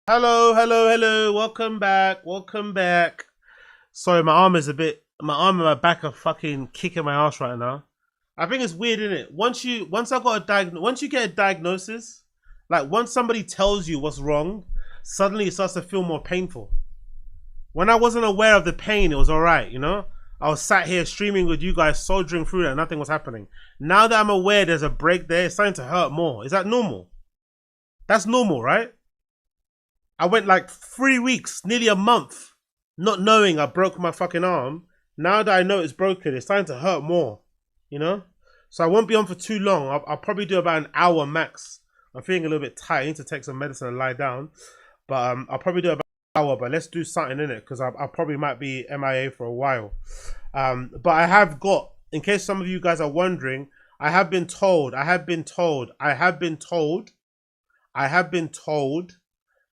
Hello, hello, hello. Welcome back. Welcome back. Sorry, my arm and my back are fucking kicking my ass right now. I think it's weird, isn't it? Once you get a diagnosis, like once somebody tells you what's wrong, suddenly it starts to feel more painful. When I wasn't aware of the pain, it was all right, you know? I was sat here streaming with you guys, soldiering through that, nothing was happening. Now that I'm aware there's a break there, it's starting to hurt more. Is that normal? That's normal, right? I went like 3 weeks, nearly a month, not knowing I broke my fucking arm. Now that I know it's broken, it's starting to hurt more, you know? So I won't be on for too long. I'll probably do about an hour max. I'm feeling a little bit tired. I need to take some medicine and lie down. But I'll probably do about an hour, but let's do something in it because I probably might be MIA for a while. But I have got, in case some of you guys are wondering, I have been told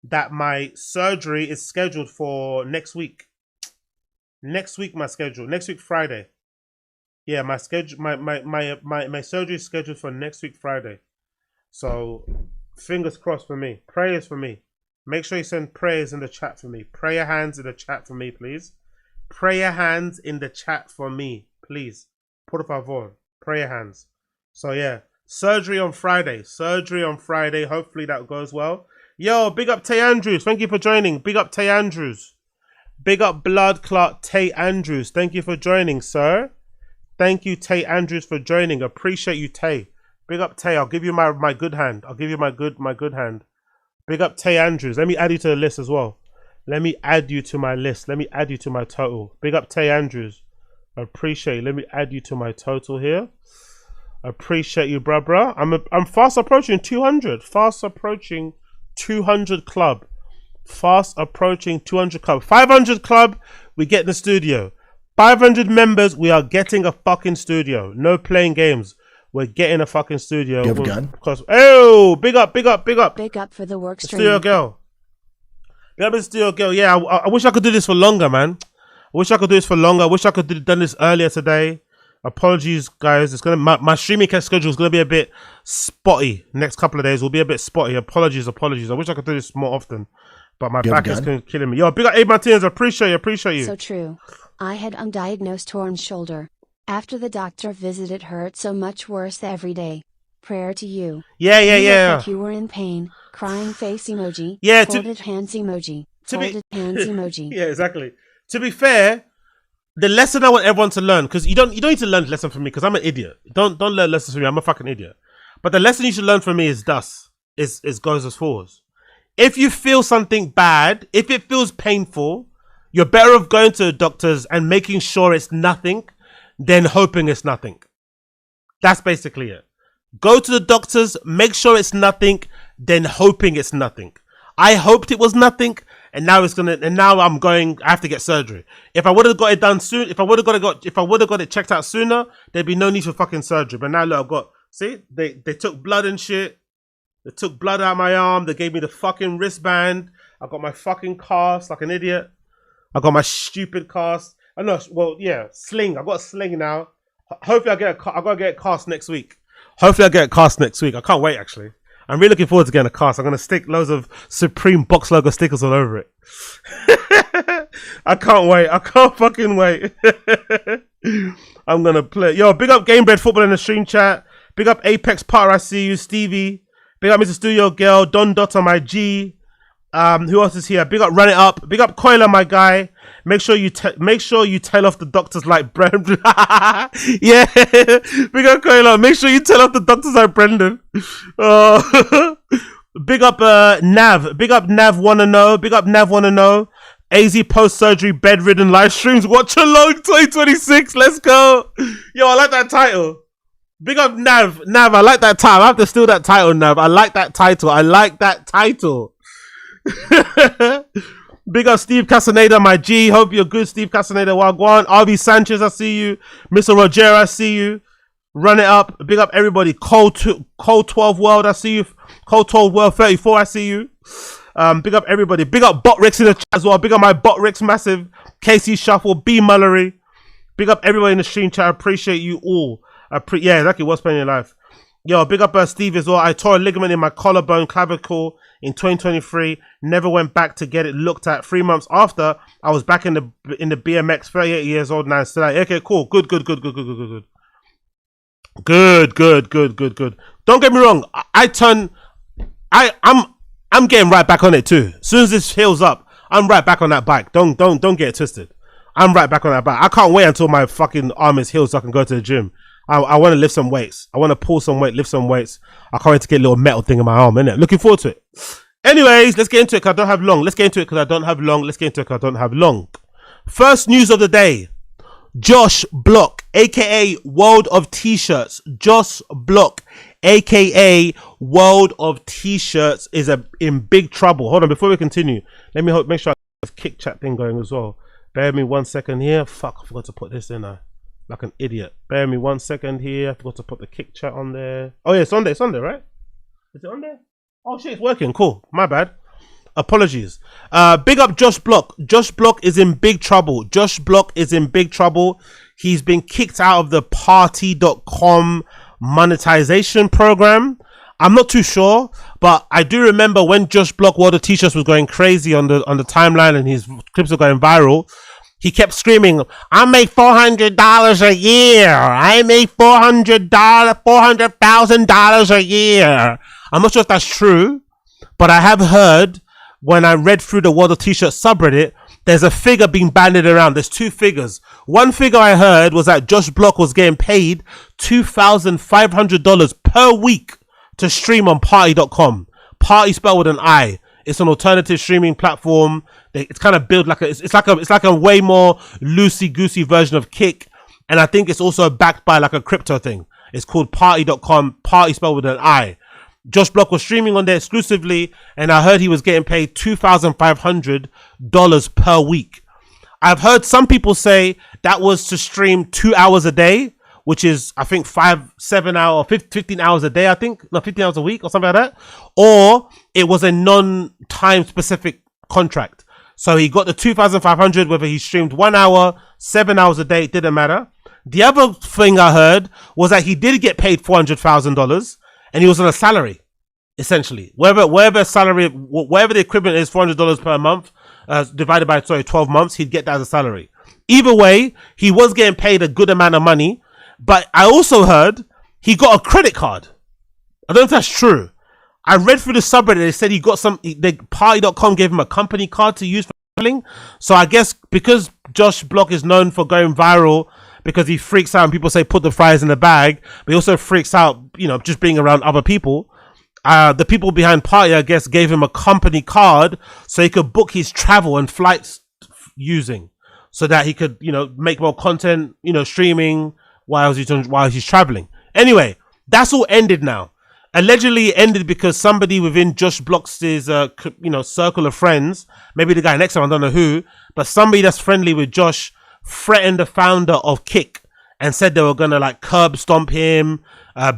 that my surgery is scheduled for next week. Next week, Friday. Yeah, my surgery is scheduled for next week, Friday. So, fingers crossed for me. Prayers for me. Make sure you send prayers in the chat for me. Prayer hands in the chat for me, please. Prayer hands in the chat for me, please. Por favor. Prayer hands. So, yeah. Surgery on Friday. Hopefully that goes well. Yo, big up Tay Andrews. Thank you for joining. Big up Tay Andrews. Big up Blood Clot Tay Andrews. Thank you for joining, sir. Thank you, Tay Andrews, for joining. Appreciate you, Tay. Big up Tay. I'll give you my good hand. I'll give you my good hand. Big up Tay Andrews. Let me add you to the list as well. Let me add you to my list. Let me add you to my total. Big up Tay Andrews. Appreciate it. Let me add you to my total here. Appreciate you, bruh. I'm fast approaching 200. Fast approaching 200 club. Fast approaching 200 club. 500 club, we get in the studio. 500 members, we are getting a fucking studio. No playing games. We're getting a fucking studio. You have a gun? Because, oh, big up. Big up for the work stream. Studio girl. Big up the studio girl. Yeah, I wish I could do this for longer, man. I wish I could have done this earlier today. Apologies, guys. It's my streaming schedule is gonna be a bit spotty. Next couple of days will be a bit spotty. Apologies. I wish I could do this more often, but my back is killing me. Yo, big up Abe Martinez. Appreciate you. So true. I had undiagnosed torn shoulder. After the doctor visit, it hurt so much worse every day. Prayer to you. Yeah. Like you were in pain. Crying face emoji. Yeah. Folded hands emoji. Folded hands emoji. Yeah, exactly. To be fair, the lesson I want everyone to learn, because you don't need to learn the lesson from me, because I'm an idiot. Don't learn lessons from me. I'm a fucking idiot. But the lesson you should learn from me is goes as follows. If you feel something bad, if it feels painful, you're better off going to the doctors and making sure it's nothing than hoping it's nothing. That's basically it. Go to the doctors, make sure it's nothing, then hoping it's nothing. I hoped it was nothing. And now I have to get surgery. If I would have got it done soon, if I would have got it checked out sooner, there'd be no need for fucking surgery. But now look, they took blood and shit. They took blood out of my arm. They gave me the fucking wristband. I got my fucking cast like an idiot. I got my stupid cast. I know, well, yeah, sling. I got a sling now. Hopefully I gotta get a cast next week. I can't wait, actually. I'm really looking forward to getting a cast. I'm going to stick loads of Supreme box logo stickers all over it. I can't wait. I can't fucking wait. I'm going to play. Yo, big up Gamebred Football in the stream chat. Big up Apex Potter, I see you. Stevie. Big up Mr. Studio Girl. Don Dotter, my G. Who else is here? Big up Run It Up. Big up Coiler, my guy. Make sure you tell off the doctors like Brendan. Yeah. Big up Coiler. Make sure you tell off the doctors like Brendan. Big up Nav. Big up Nav Wanna Know. AZ post surgery bedridden live streams. Watch along 2026. Let's go. Yo, I like that title. Big up Nav. I like that title. I have to steal that title, Nav. I like that title. Big up Steve Casaneda, my G. Hope you're good, Steve Casaneda. Wagwan. RV Sanchez, I see you. Mr. Roger, I see you. Run It Up. Big up everybody. Cold 12 World, I see you. Cold 12 World 34, I see you. Big up everybody. Big up Botrix in the chat as well. Big up my Botrix massive. KC Shuffle, B Mullery. Big up everybody in the stream chat. I appreciate you all. Yeah, exactly. What's playing your life? Yo, big up Steve as well. I tore a ligament in my collarbone clavicle in 2023. Never went back to get it looked at. 3 months after, I was back in the BMX. 38 years old now. Still like, okay, cool. Good. Good. Don't get me wrong. I'm getting right back on it too. As soon as this heals up, I'm right back on that bike. Don't get it twisted. I'm right back on that bike. I can't wait until my fucking arm is healed so I can go to the gym. I want to lift some weights. I want to pull some weight, lift some weights. I can't wait to get a little metal thing in my arm, innit? Looking forward to it. Anyways, let's get into it because I don't have long. Let's get into it because I don't have long. Let's get into it because I don't have long. First news of the day. Josh Block, aka World of T-Shirts. Josh Block, aka World of T-Shirts, is in big trouble. Hold on, before we continue, let me make sure I have kick chat thing going as well. Bear with me 1 second here. Fuck, I forgot to put this in there. Like an idiot. Bear with me 1 second here. I forgot to put the kick chat on there. Oh yeah, it's on there. It's on there, right? Is it on there? Oh shit, it's working. Cool. My bad. Apologies. Big up Josh Block. Josh Block is in big trouble. Josh Block is in big trouble. He's been kicked out of the PARTI.com monetization program. I'm not too sure, but I do remember when Josh Block World of T-Shirts was going crazy on the timeline and his clips were going viral. He kept screaming, I make $400 a year. I make $400,000 a year. I'm not sure if that's true, but I have heard when I read through the World of T-Shirt subreddit, there's a figure being bandied around. There's two figures. One figure I heard was that Josh Block was getting paid $2,500 per week to stream on Parti.com. Parti spelled with an I. It's an alternative streaming platform. It's kind of built like it's like a way more loosey goosey version of Kick, and I think it's also backed by like a crypto thing. It's called Parti.com. Parti spelled with an I. Josh Block was streaming on there exclusively, and I heard he was getting paid $2,500 per week. I've heard some people say that was to stream 2 hours a day, which is I think 7 hours, 15 hours a day. I think no, 15 hours a week or something like that. Or it was a non-time specific contract. So he got the 2,500 whether he streamed 1 hour, 7 hours a day. It didn't matter. The other thing I heard was that he did get paid $400,000. And he was on a salary, essentially. Wherever salary, whatever the equivalent is, $400 per month, divided by 12 months, he'd get that as a salary. Either way, he was getting paid a good amount of money. But I also heard he got a credit card. I don't know if that's true. I read through the subreddit. They said he got Parti.com gave him a company card to use for traveling. So I guess because Josh Block is known for going viral, because he freaks out and people say put the fries in the bag, but he also freaks out, just being around other people. The people behind Parti, I guess, gave him a company card so he could book his travel and flights using, so that he could, make more content, streaming while he's traveling. Anyway, that's all ended now. Allegedly ended because somebody within Josh Block's circle of friends, maybe the guy next to him, I don't know who, but somebody that's friendly with Josh threatened the founder of Kick and said they were gonna like curb stomp him,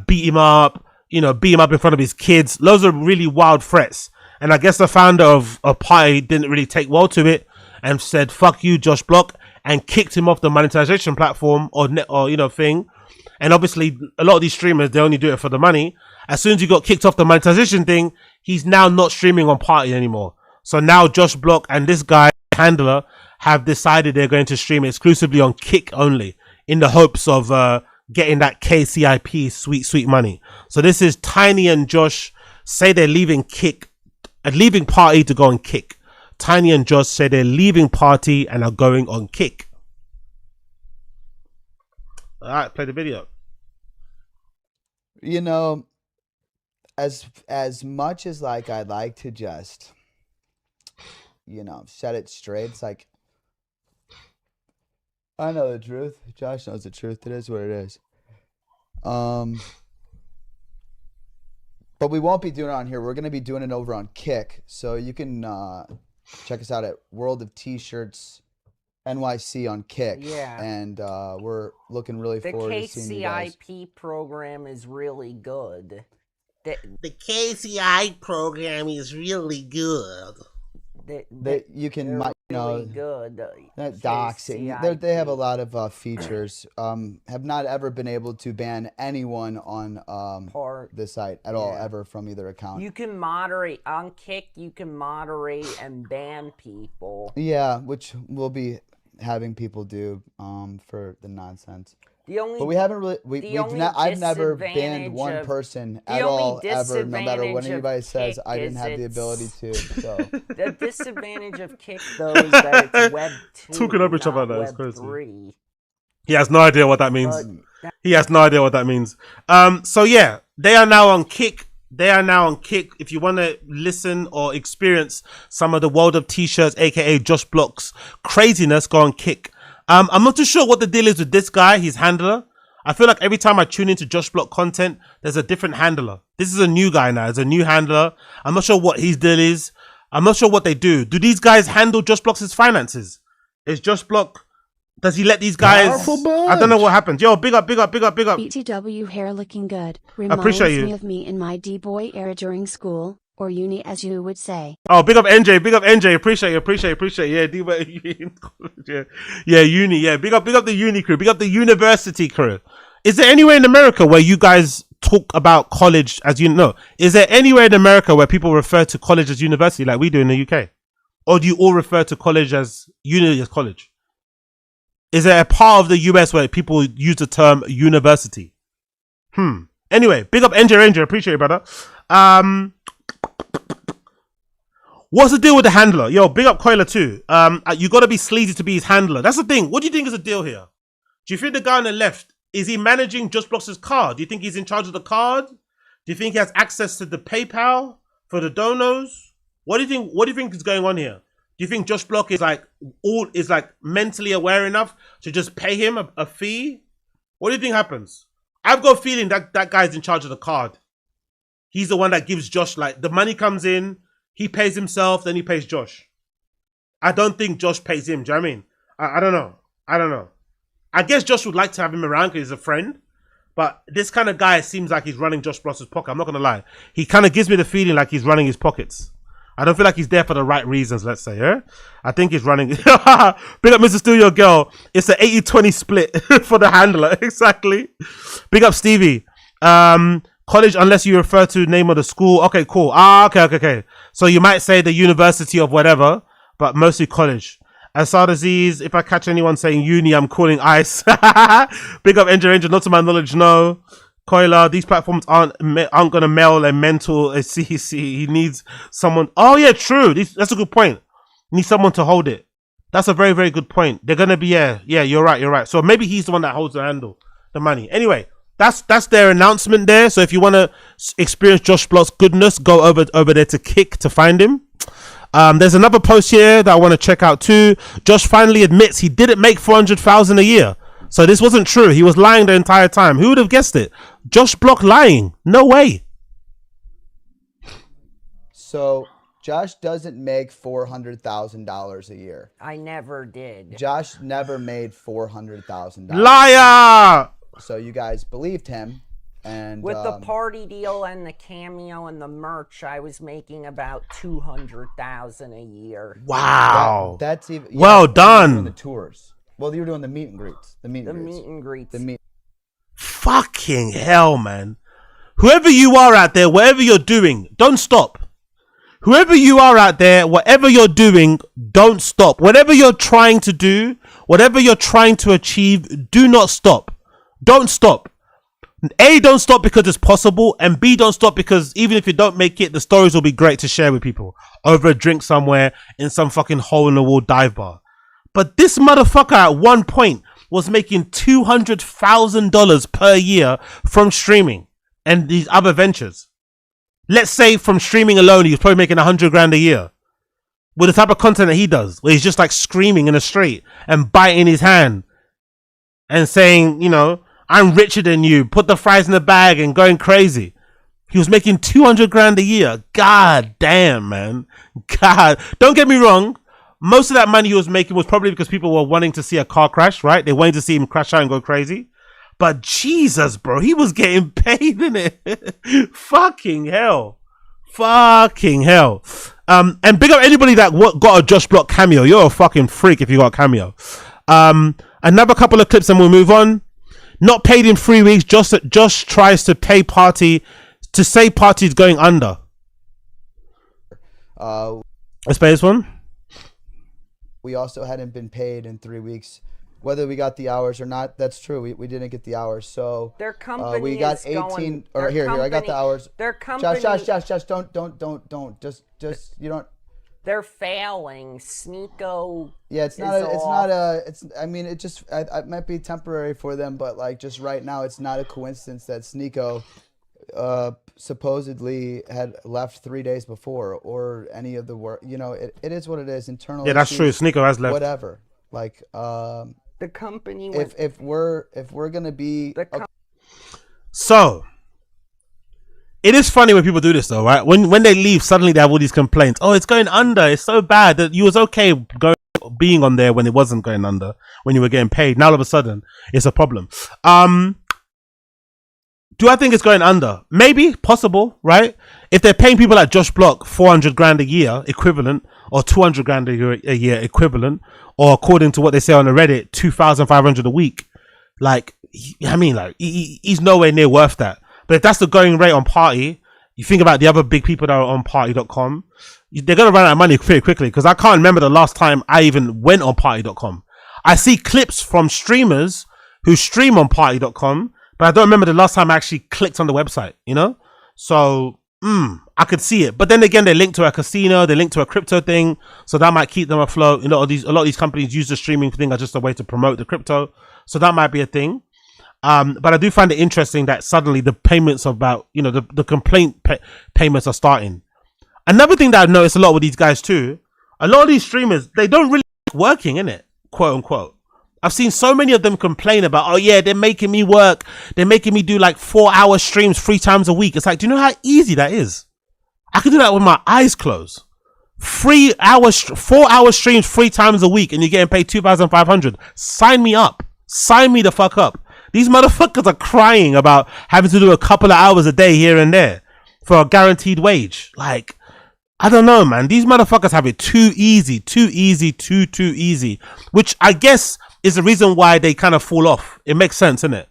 beat him up in front of his kids. Loads of really wild threats. And I guess the founder of Parti didn't really take well to it and said, fuck you, Josh Block, and kicked him off the monetization platform or thing. And obviously a lot of these streamers, they only do it for the money. As soon as he got kicked off the monetization thing, he's now not streaming on Parti anymore. So now Josh Block and this guy, Handler, have decided they're going to stream exclusively on Kick only in the hopes of getting that KCIP sweet money. So this is Tiny and Josh say they're leaving Parti to go on Kick. Tiny and Josh say they're leaving Parti and are going on Kick. All right, play the video. As much as like I'd like to just set it straight, it's like I know the truth. Josh knows the truth. It is what it is. But we won't be doing it on here. We're going to be doing it over on Kick. So you can check us out at World of T-Shirts NYC on Kick. Yeah. And we're looking really forward to seeing you guys. The KCIP program is really good. The KCI program is really good. You can really good. Doxing. They have a lot of features. Have not ever been able to ban anyone on the site at all, ever, from either account. You can moderate on Kick. You can moderate and ban people. Yeah, which we'll be having people do for the nonsense. But we haven't really. I've never banned one person at all, ever, no matter what anybody says. I didn't have the ability to. So. The disadvantage of Kick, though, is that it's Web 2. Talking over each other, that's Web crazy. 3. He has no idea what that means. He has no idea what that means. So yeah, they are now on Kick. They are now on Kick. If you want to listen or experience some of the World of T-shirts, aka Josh Block's craziness, go on Kick. I'm not too sure what the deal is with this guy, his handler. I feel like every time I tune into Josh Block content, there's a different handler. This is a new guy now. It's a new handler. I'm not sure what his deal is. I'm not sure what they do. Do these guys handle Josh Block's finances? Is Josh Block... Does he let these guys... I don't know what happens. Yo, big up, big up, big up, big up. BTW hair looking good. Appreciate Reminds you. me of me in my D-boy era during school, or uni as you would say. Oh, big up NJ, big up NJ. Appreciate you, appreciate you, appreciate you. Yeah, yeah, uni, yeah. Big up the uni crew, big up the university crew. Is there anywhere in America where you guys talk about college as you know? Is there anywhere in America where people refer to college as university like we do in the UK? Or do you all refer to college as uni as college? Is there a part of the US where people use the term university? Anyway, big up NJ Ranger. Appreciate you, brother. What's the deal with the handler? Yo, big up Coiler too. You got to be sleazy to be his handler. That's the thing. What do you think is the deal here? Do you think the guy on the left, is he managing Just Block's card? Do you think he's in charge of the card? Do you think he has access to the PayPal for the donos? What do you think? What do you think is going on here? Do you think Josh Block is like mentally aware enough to just pay him a fee? What do you think happens? I've got a feeling that that guy's in charge of the card. He's the one that gives Josh, like, the money comes in, he pays himself, then he pays Josh. I don't think Josh pays him. Do you know what I mean? I don't know. I don't know. I guess Josh would like to have him around because he's a friend. But this kind of guy seems like he's running Josh Block's pocket. I'm not going to lie. He kind of gives me the feeling like he's running his pockets. I don't feel like he's there for the right reasons, let's say, yeah? I think he's running... Big up Mr. Studio Girl. It's an 80-20 split for the handler. Exactly. Big up Stevie. College, unless you refer to name of the school. Okay, cool. Okay. So you might say the university of whatever, but mostly college. Asad Aziz, if I catch anyone saying uni, I'm calling ICE. Big up Angel, not to my knowledge, no. Coiler, these platforms aren't gonna mail a mental CC. He needs someone. Oh yeah, true. That's a good point. He needs someone to hold it. That's a very, very good point. They're gonna be yeah. You're right. So maybe he's the one that holds the money. Anyway, that's their announcement there. So if you want to experience Josh Block's goodness, go over there to Kick to find him. There's another post here that I want to check out too. Josh finally admits he didn't make $400,000 a year. So this wasn't true. He was lying the entire time. Who would have guessed it? Josh Block lying. No way. So Josh doesn't make $400,000 a year. I never did. Josh never made $400,000. Liar! So you guys believed him. And with the party deal and the cameo and the merch, I was making about $200,000 a year. Wow. That's even well done. The tours. Well, you were doing the meet and greets. The meet and greets. Fucking hell, man. Whoever you are out there, whatever you're doing, don't stop. Whoever you are out there, whatever you're doing, don't stop. Whatever you're trying to do, whatever you're trying to achieve, do not stop. Don't stop. A, don't stop because it's possible, and B, don't stop because even if you don't make it, the stories will be great to share with people over a drink somewhere in some fucking hole-in-the-wall dive bar. But this motherfucker at one point was making $200,000 per year from streaming and these other ventures. Let's say from streaming alone, he was probably making 100 grand a year with the type of content that he does, where he's just like screaming in the street and biting his hand and saying, you know, I'm richer than you, put the fries in the bag and going crazy. He was making 200 grand a year. God damn, man. God, don't get me wrong. Most of that money he was making was probably because people were wanting to see a car crash, right? They wanted to see him crash out and go crazy. But Jesus, bro, he was getting paid in it. Fucking hell. And big up anybody that got a Josh Block cameo. You're a fucking freak if you got a cameo. Another couple of clips and we'll move on. Not paid in 3 weeks. Josh tries to pay PARTI to say PARTI is going under. Let's play this one. We also hadn't been paid in 3 weeks. Whether we got the hours or not, that's true. We didn't get the hours. So their company we got 18 going, or here I got the hours. Their company Josh, don't just you don't. They're failing. Sneeko. Yeah, it's I mean, it might be temporary for them, but like just right now it's not a coincidence that Sneeko supposedly had left 3 days before or any of the work. You know, it is what it is. Internal. Yeah, that's true. Sneeko has left. Whatever. Like the company if we're gonna be so it is funny when people do this though, right? When they leave, suddenly they have all these complaints. Oh, it's going under. It's so bad that you was okay being on there when it wasn't going under, when you were getting paid. Now all of a sudden it's a problem. Do I think it's going under? Maybe, possible, right? If they're paying people like Josh Block 400 grand a year equivalent, or 200 grand a year equivalent, or according to what they say on the Reddit, 2,500 a week. Like, I mean, like he's nowhere near worth that. But if that's the going rate on PARTI, you think about the other big people that are on party.com, they're going to run out of money pretty quickly, because I can't remember the last time I even went on party.com. I see clips from streamers who stream on party.com, but I don't remember the last time I actually clicked on the website, you know? So, I could see it. But then again, they link to a casino, they link to a crypto thing, so that might keep them afloat. A lot of these companies use the streaming thing as just a way to promote the crypto. So that might be a thing. But I do find it interesting that suddenly the payments about, you know, the complaint payments are starting. Another thing that I've noticed a lot with these guys too, a lot of these streamers, they don't really like working, innit? Quote unquote. I've seen so many of them complain about, oh yeah, they're making me work. They're making me do like 4-hour streams 3 times a week. It's like, do you know how easy that is? I can do that with my eyes closed. 4-hour streams 3 times a week and you're getting paid 2,500. Sign me up. Sign me the fuck up. These motherfuckers are crying about having to do a couple of hours a day here and there for a guaranteed wage. Like, I don't know, man. These motherfuckers have it too easy, too easy. Which I guess is the reason why they kind of fall off. It makes sense, innit?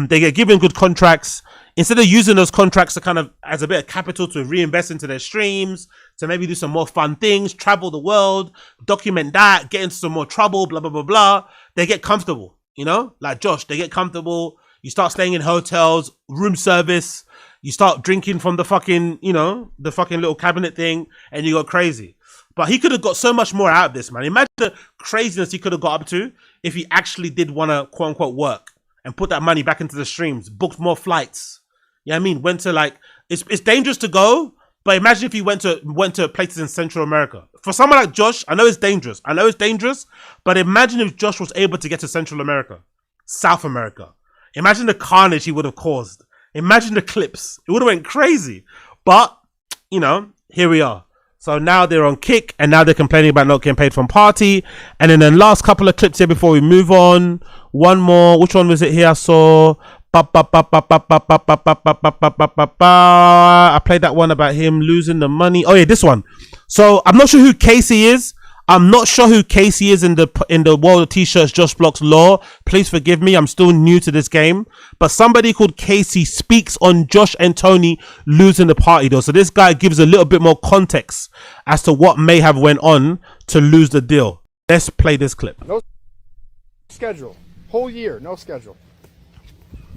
They get given good contracts. Instead of using those contracts to kind of as a bit of capital to reinvest into their streams, to maybe do some more fun things, travel the world, document that, get into some more trouble, blah, blah, blah, blah. They get comfortable, you know? Like Josh, they get comfortable. You start staying in hotels, room service. You start drinking from the fucking, you know, the fucking little cabinet thing, and you go crazy. But he could have got so much more out of this, man. Imagine the craziness he could have got up to if he actually did want to, quote unquote, work and put that money back into the streams, booked more flights. You know what I mean? Went to like, it's dangerous to go, but imagine if he went to places in Central America. For someone like Josh, I know it's dangerous. But imagine if Josh was able to get to Central America, South America. Imagine the carnage he would have caused. Imagine the clips. It would have went crazy. But, you know, here we are. So now they're on Kick, and now they're complaining about not getting paid from PARTI. And then the last couple of clips here before we move on. One more. Which one was it here? I saw. I played that one about him losing the money. Oh yeah, this one. So I'm not sure who Casey is. I'm not sure who Casey is in the World of T-Shirts Josh Block's lore. Please forgive me. I'm still new to this game. But somebody called Casey speaks on Josh and Tony losing the party though. So this guy gives a little bit more context as to what may have went on to lose the deal. Let's play this clip. No schedule. Whole year, no schedule.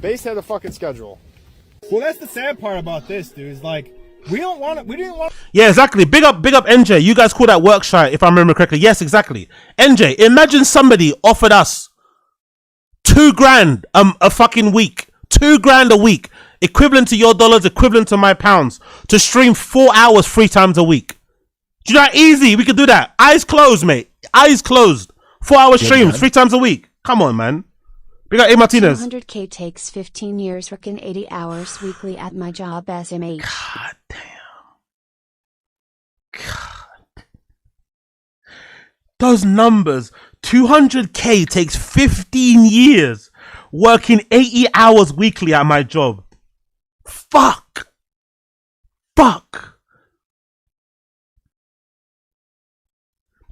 Base had a fucking schedule. Well, that's the sad part about this, dude. Is like we didn't want. Yeah, exactly. Big up NJ. You guys call that work shy, if I remember correctly. Yes, exactly. NJ, imagine somebody offered us $2,000 a fucking week, $2,000 a week, equivalent to your dollars, equivalent to my pounds, to stream 4 hours 3 times a week. Do you know how easy we could do that? Eyes closed, mate. Eyes closed. 4-hour streams 3 times a week. Come on, man. We got A Martinez. 200K takes 15 years working 80 hours weekly at my job as a mate. God damn. God. Those numbers. 200K takes 15 years working 80 hours weekly at my job. Fuck.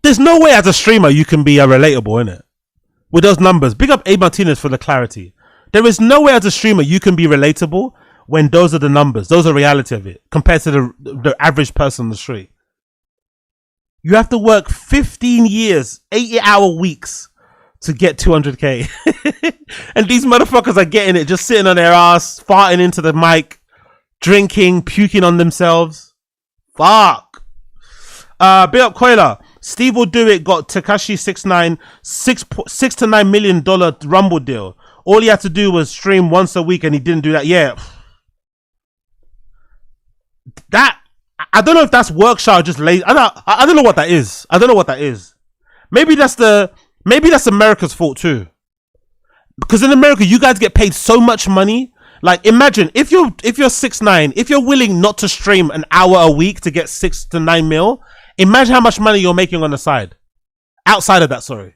there's no way as a streamer you can be relatable, innit? With those numbers. Big up A Martinez for the clarity. There is no way as a streamer you can be relatable when those are the numbers. Those are the reality of it compared to the average person on the street. You have to work 15 years, 80-hour weeks to get 200k. And these motherfuckers are getting it, just sitting on their ass, farting into the mic, drinking, puking on themselves. Fuck. Big up Koila. Steve Will Do It got Tekashi 6ix9ine $6 to $9 million Rumble deal. All he had to do was stream once a week and he didn't do that. Yeah. That, I don't know if that's workshop or just lazy. I don't know what that is. I don't know what that is. Maybe that's America's fault too. Because in America, you guys get paid so much money. Like, imagine if you're 6ix9ine, if you're willing not to stream an hour a week to get 6 to 9 mil, imagine how much money you're making on the side. Outside of that, sorry.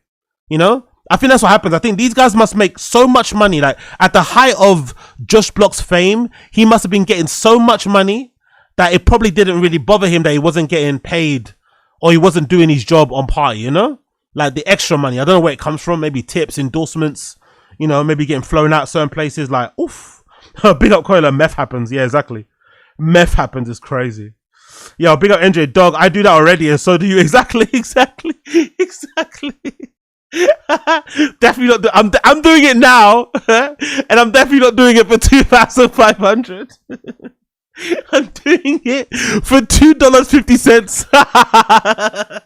You know? I think that's what happens. I think these guys must make so much money. Like, at the height of Josh Block's fame, he must have been getting so much money that it probably didn't really bother him that he wasn't getting paid or he wasn't doing his job on Party, you know? Like, the extra money. I don't know where it comes from. Maybe tips, endorsements, you know, maybe getting flown out certain places. Like, oof. Big up Coiler. Meth happens. Yeah, exactly. Meth happens is crazy. Yo, big up NJ Dog. I do that already, and so do you. Exactly. Definitely not. I'm doing it now, and I'm definitely not doing it for 2,500. I'm doing it for $2.50.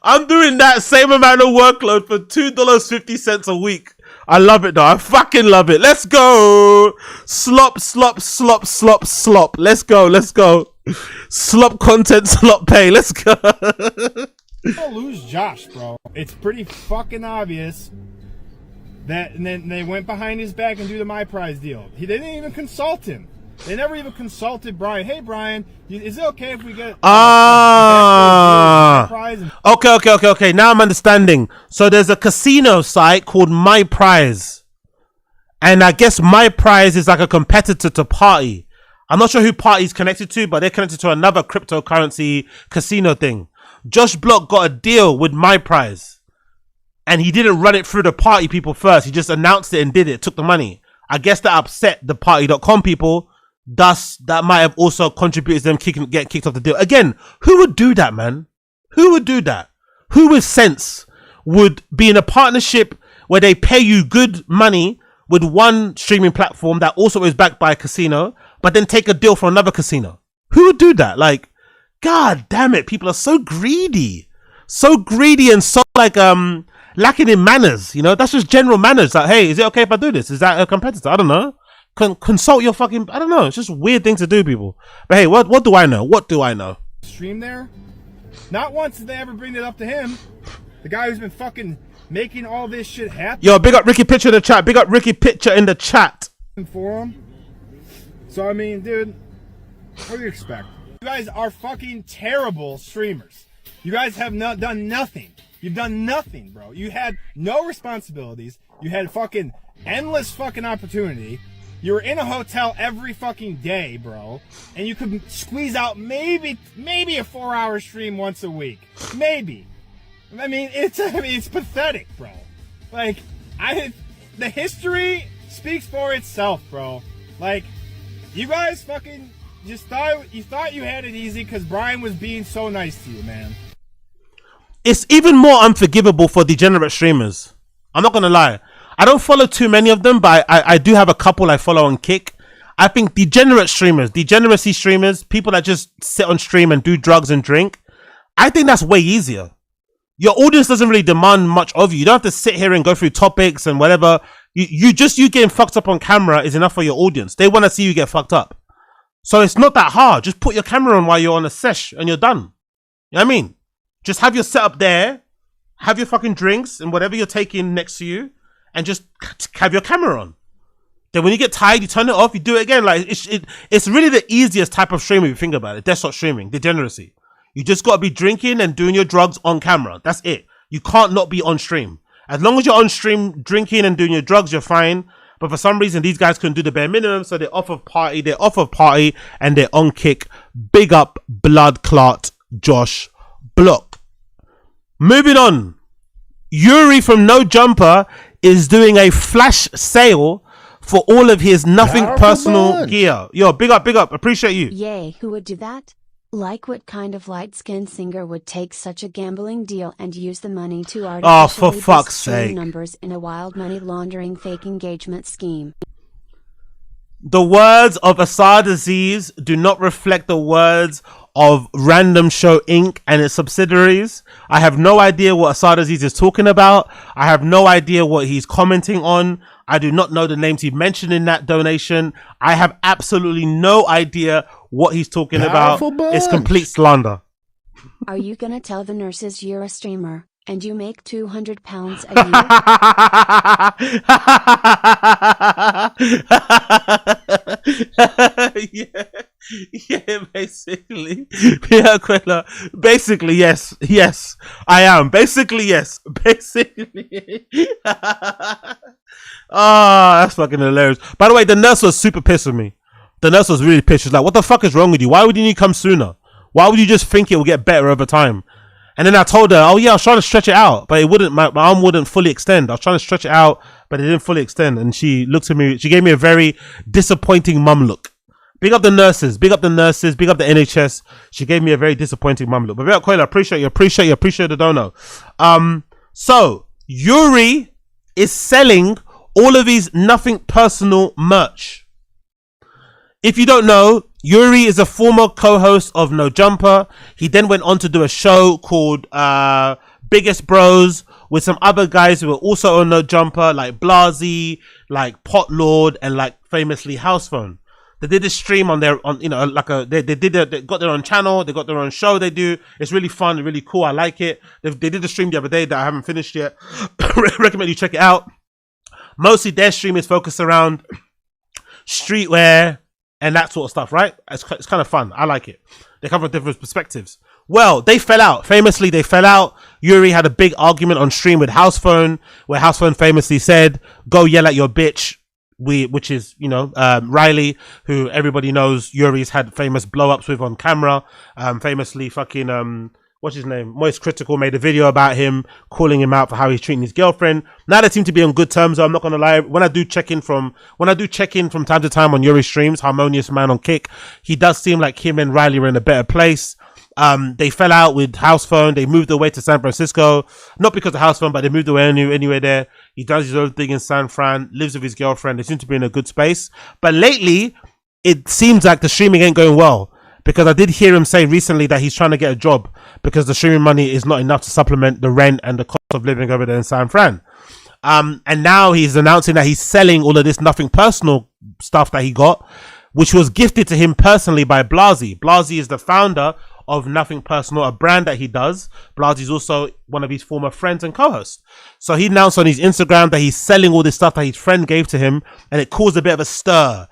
I'm doing that same amount of workload for $2.50 a week. I love it though. I fucking love it. Let's go. Slop. Let's go. Slop content, slop pay. Let's go. I'll lose Josh, bro. It's pretty fucking obvious that, and then they went behind his back and do the My Prize deal. They didn't even consult him. They never even consulted Brian. Hey, Brian, is it okay if we get... Okay. Now I'm understanding. So there's a casino site called My Prize. And I guess My Prize is like a competitor to Party. I'm not sure who Party is connected to, but they're connected to another cryptocurrency casino thing. Josh Block got a deal with My Prize. And he didn't run it through the Party people first. He just announced it and did it, took the money. I guess that upset the Party.com people. Thus, that might have also contributed to them getting kicked off the deal. Again, who would do that, man? Who would do that? Who with sense would be in a partnership where they pay you good money with one streaming platform that also is backed by a casino, but then take a deal from another casino? Who would do that? Like, god damn it, people are so greedy and so like lacking in manners. You know, that's just general manners. Like, hey, is it okay if I do this? Is that a competitor? I don't know. Consult your fucking... I don't know. It's just a weird thing to do, people. But hey, what do I know? What do I know? Stream there? Not once did they ever bring it up to him. The guy who's been fucking making all this shit happen. Yo, big up Ricky Pitcher in the chat. Big up Ricky Pitcher in the chat. For him. So, I mean, dude, what do you expect? You guys are fucking terrible streamers. You guys have done nothing. You've done nothing, bro. You had no responsibilities. You had fucking endless fucking opportunity. You were in a hotel every fucking day, bro, and you could squeeze out maybe a 4-hour stream once a week, maybe. I mean, it's pathetic, bro. Like, the history speaks for itself, bro. Like, you guys fucking just thought you had it easy because Brian was being so nice to you, man. It's even more unforgivable for degenerate streamers. I'm not gonna lie. I don't follow too many of them, but I do have a couple I follow on Kick. I think degeneracy streamers, people that just sit on stream and do drugs and drink, I think that's way easier. Your audience doesn't really demand much of you. You don't have to sit here and go through topics and whatever. You getting fucked up on camera is enough for your audience. They want to see you get fucked up. So it's not that hard. Just put your camera on while you're on a sesh and you're done. You know what I mean? Just have your setup there, have your fucking drinks and whatever you're taking next to you, and just have your camera on. Then when you get tired, you turn it off, you do it again. Like, it's really the easiest type of streaming if you think about it. Desktop streaming, degeneracy. You just got to be drinking and doing your drugs on camera. That's it. You can't not be on stream. As long as you're on stream drinking and doing your drugs, you're fine. But for some reason, these guys couldn't do the bare minimum, so they're off of Party, and they're on Kick. Big up blood clot Josh Block. Moving on. Yuri from No Jumper is doing a flash sale for all of his nothing personal gear. Yo, big up, appreciate you. Yay, who would do that? Like, what kind of light-skinned singer would take such a gambling deal and use the money to artificially for fuck's sake, numbers in a wild money laundering fake engagement scheme? The words of Assad Aziz do not reflect the words of Random Show Inc. and its subsidiaries. I have no idea what Assad Aziz is talking about. I have no idea what he's commenting on. I do not know the names he mentioned in that donation. I have absolutely no idea what he's talking about. It's complete slander. Are you gonna tell the nurses you're a streamer and you make £200 a year? Yeah, basically. Yeah, Quella. Basically, yes. Yes, I am. Basically, yes. Basically. That's fucking hilarious. By the way, the nurse was super pissed with me. The nurse was really pissed. She's like, what the fuck is wrong with you? Why would you need to come sooner? Why would you just think it will get better over time? And then I told her, oh yeah, I was trying to stretch it out, but it wouldn't, my arm wouldn't fully extend. I was trying to stretch it out, but it didn't fully extend. And she looked at me, she gave me a very disappointing mum look. Big up the nurses, big up the NHS. She gave me a very disappointing mum look. But very cool, I appreciate the dono. So Yuri is selling all of his nothing personal merch. If you don't know, Yuri is a former co-host of No Jumper. He then went on to do a show called Biggest Bros with some other guys who were also on No Jumper, like BLAZZY, like Pot Lord, and like famously House Phone. They did a stream on their, on, you know, like they got their own channel, they got their own show they do. It's really fun, really cool. I like it. They did a stream the other day that I haven't finished yet. Recommend you check it out. Mostly their stream is focused around streetwear and that sort of stuff, right? It's kind of fun. I like it. They cover different perspectives. Well, they fell out. Famously, they fell out. Yuri had a big argument on stream with House Phone, where House Phone famously said, go yell at your bitch. Which is, you know, Riley, who everybody knows Yuri's had famous blow-ups with on camera. Famously fucking, what's his name? Moist Critical made a video about him, calling him out for how he's treating his girlfriend. Now they seem to be on good terms, though. I'm not gonna lie. When I do check in from time to time on Yuri streams, Harmonious Man on Kick, he does seem like him and Riley are in a better place. They fell out with House Phone. They moved away to San Francisco, not because of House Phone, but they moved away anywhere there. He does his own thing in San Fran, lives with his girlfriend. They seem to be in a good space. But lately, it seems like the streaming ain't going well, because I did hear him say recently that he's trying to get a job because the streaming money is not enough to supplement the rent and the cost of living over there in San Fran. And now he's announcing that he's selling all of this nothing personal stuff that he got, which was gifted to him personally by BLAZZY. BLAZZY is the founder of Nothing Personal, a brand that he does. BLAZZY is also one of his former friends and co-hosts. So he announced on his Instagram that he's selling all this stuff that his friend gave to him, and it caused a bit of a stir.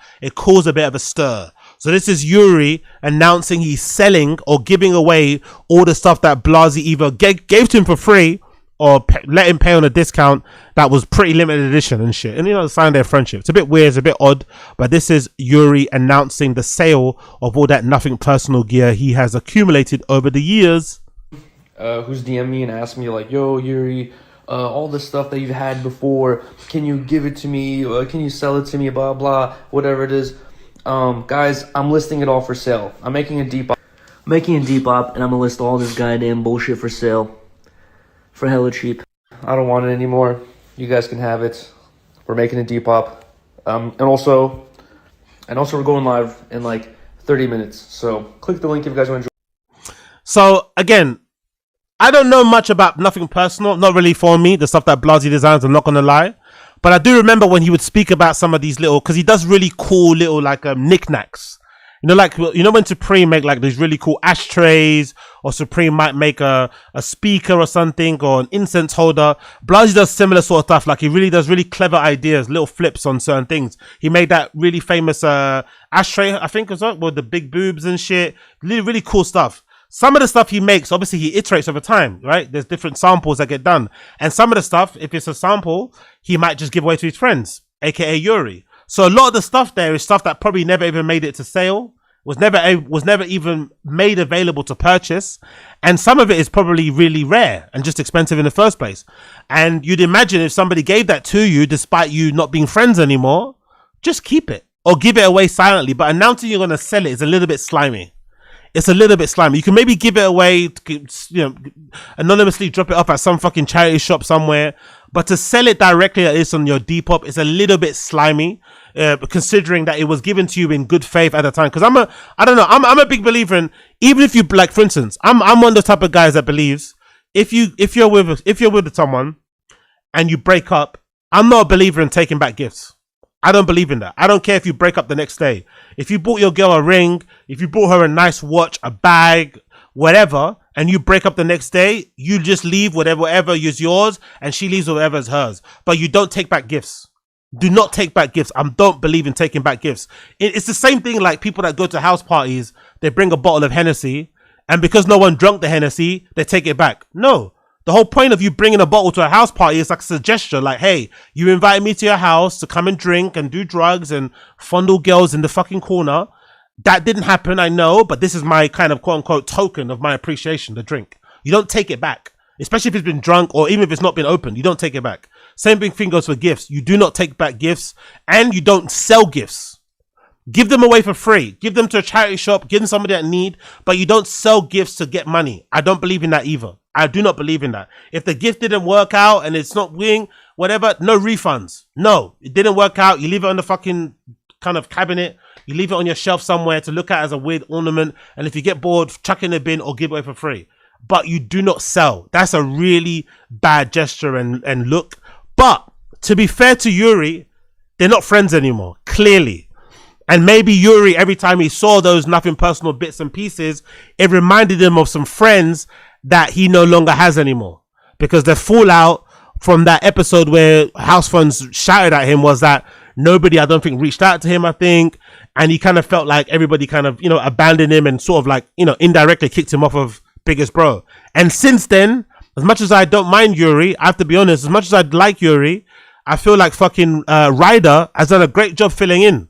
So this is Yuri announcing he's selling or giving away all the stuff that BLAZZY either gave to him for free or let him pay on a discount that was pretty limited edition and shit. And, you know, sign their friendship. It's a bit weird, it's a bit odd, but this is Yuri announcing the sale of all that nothing personal gear he has accumulated over the years. Who's DM'd me and asked me like, yo, Yuri, all the stuff that you've had before, can you give it to me? Can you sell it to me? Blah, blah, whatever it is. Guys, I'm listing it all for sale. I'm making a Depop. And I'm gonna list all this goddamn bullshit for sale. For hella cheap. I don't want it anymore. You guys can have it. We're making a Depop. And also we're going live in like 30 minutes. So click the link if you guys want to join. So again, I don't know much about Nothing Personal. Not really for me. The stuff that BLAZZY designs, I'm not gonna lie. But I do remember when he would speak about some of these little, because he does really cool little like knickknacks. You know, like, you know, when Supreme make like these really cool ashtrays, or Supreme might make a speaker or something, or an incense holder. BLAZZY does similar sort of stuff. Like, he really does really clever ideas, little flips on certain things. He made that really famous ashtray, I think, as well, with the big boobs and shit. Really, really cool stuff. Some of the stuff he makes, obviously he iterates over time, right? There's different samples that get done. And some of the stuff, if it's a sample, he might just give away to his friends, aka Yuri. So a lot of the stuff there is stuff that probably never even made it to sale. was never even made available to purchase, and some of it is probably really rare and just expensive in the first place. And you'd imagine if somebody gave that to you despite you not being friends anymore, just keep it or give it away silently. But announcing you're going to sell it is a little bit slimy. It's a little bit slimy. You can maybe give it away, anonymously drop it off at some fucking charity shop somewhere, but to sell it directly at this on your Depop is a little bit slimy, considering that it was given to you in good faith at the time. Because I'm a big believer in, even if you, like, for instance, I'm one of the type of guys that believes if you're with someone and you break up, I'm not a believer in taking back gifts. I don't believe in that. I don't care if you break up the next day. If you bought your girl a ring, if you bought her a nice watch, a bag, whatever, and you break up the next day, you just leave whatever is yours, and she leaves whatever is hers. But you don't take back gifts. Do not take back gifts. I don't believe in taking back gifts. It's the same thing like people that go to house parties, they bring a bottle of Hennessy, and because no one drunk the Hennessy, they take it back. No. The whole point of you bringing a bottle to a house party is like a suggestion, like, hey, you invited me to your house to come and drink and do drugs and fondle girls in the fucking corner. That didn't happen, I know, but this is my kind of quote unquote token of my appreciation, the drink. You don't take it back, especially if it's been drunk or even if it's not been opened, you don't take it back. Same big thing goes for gifts. You do not take back gifts, and you don't sell gifts. Give them away for free. Give them to a charity shop, give them somebody that need, but you don't sell gifts to get money. I don't believe in that either. I do not believe in that. If the gift didn't work out and it's not winning, whatever, no refunds. No, it didn't work out. You leave it on the fucking kind of cabinet. You leave it on your shelf somewhere to look at as a weird ornament. And if you get bored, chuck in the bin or give away for free. But you do not sell. That's a really bad gesture and look. But to be fair to Yuri, they're not friends anymore, clearly. And maybe Yuri, every time he saw those nothing personal bits and pieces, it reminded him of some friends that he no longer has anymore, because the fallout from that episode where house funds shouted at him was that nobody, I don't think, reached out to him, I think, and he kind of felt like everybody kind of, abandoned him and sort of like, indirectly kicked him off of Biggest Bro. And since then, as much as I don't mind Yuri, I have to be honest, as much as I'd like Yuri, I feel like fucking Ryder has done a great job filling in.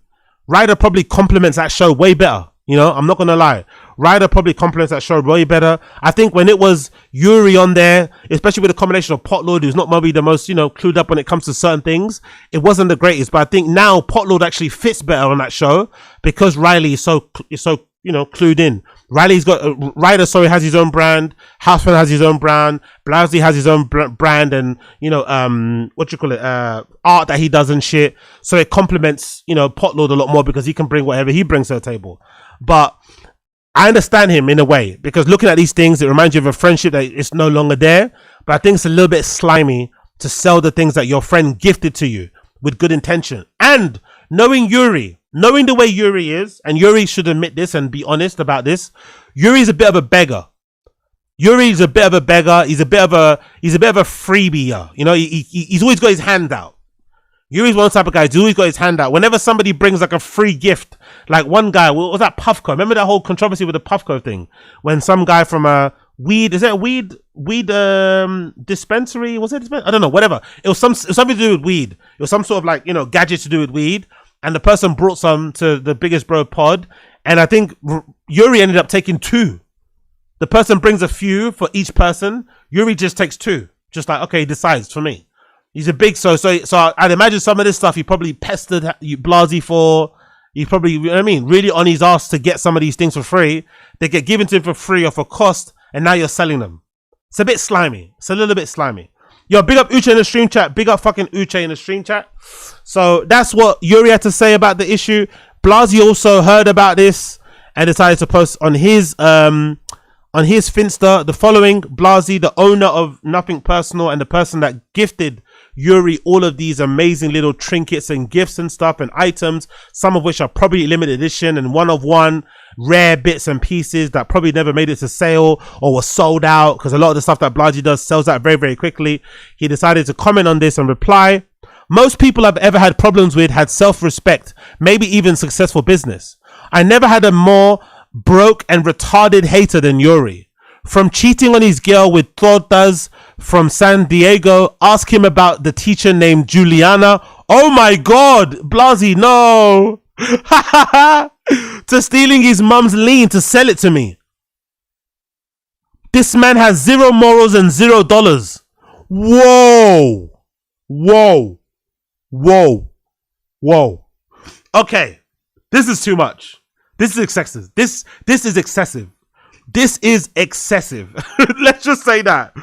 Ryder probably complements that show way better. I'm not gonna lie. Ryder probably complements that show way better. I think when it was Yuri on there, especially with a combination of Potlord, who's not maybe the most, clued up when it comes to certain things, it wasn't the greatest. But I think now Potlord actually fits better on that show because Riley is so clued in. Riley's got Ryder, has his own brand. Housefan has his own brand. BLAZZY has his own brand, and art that he does and shit. So it complements Potlord a lot more because he can bring whatever he brings to the table. But I understand him in a way, because looking at these things, it reminds you of a friendship that is no longer there. But I think it's a little bit slimy to sell the things that your friend gifted to you with good intention. And knowing Yuri, knowing the way Yuri is, and Yuri should admit this and be honest about this, Yuri's a bit of a beggar. Yuri's a bit of a beggar. He's a bit of a freebie. He's always got his hand out. Yuri's one type of guy who's always got his hand out. Whenever somebody brings like a free gift, like one guy, what was that, Puffco? Remember that whole controversy with the Puffco thing? When some guy from a weed dispensary, was it? I don't know, whatever. It was something to do with weed. It was some sort of like, gadget to do with weed. And the person brought some to the Biggest Bro pod. And I think Yuri ended up taking 2. The person brings a few for each person. Yuri just takes 2. Just like, okay, he decides for me. He's a big, so I'd imagine some of this stuff he probably pestered BLAZZY for. He probably, really on his ass to get some of these things for free. They get given to him for free or for cost, and now you're selling them. It's a bit slimy. It's a little bit slimy. Yo, big up Uche in the stream chat. Big up fucking Uche in the stream chat. So that's what Yuri had to say about the issue. BLAZZY also heard about this and decided to post on his Finsta the following: BLAZZY, the owner of Nothing Personal and the person that gifted Yuri all of these amazing little trinkets and gifts and stuff and items, some of which are probably limited edition and one of one rare bits and pieces that probably never made it to sale or was sold out, because a lot of the stuff that BLAZZY does sells out very, very quickly. He decided to comment on this and reply: most people I've ever had problems with had self-respect, maybe even successful business. I never had a more broke and retarded hater than Yuri. From cheating on his girl with tortas from San Diego, ask him about the teacher named Juliana. Oh my God, BLAZZY, no. to stealing his mum's lean to sell it to me. This man has zero morals and $0. Whoa. Whoa. Whoa. Whoa. Okay. This is too much. This is excessive. This is excessive. This is excessive. Let's just say that.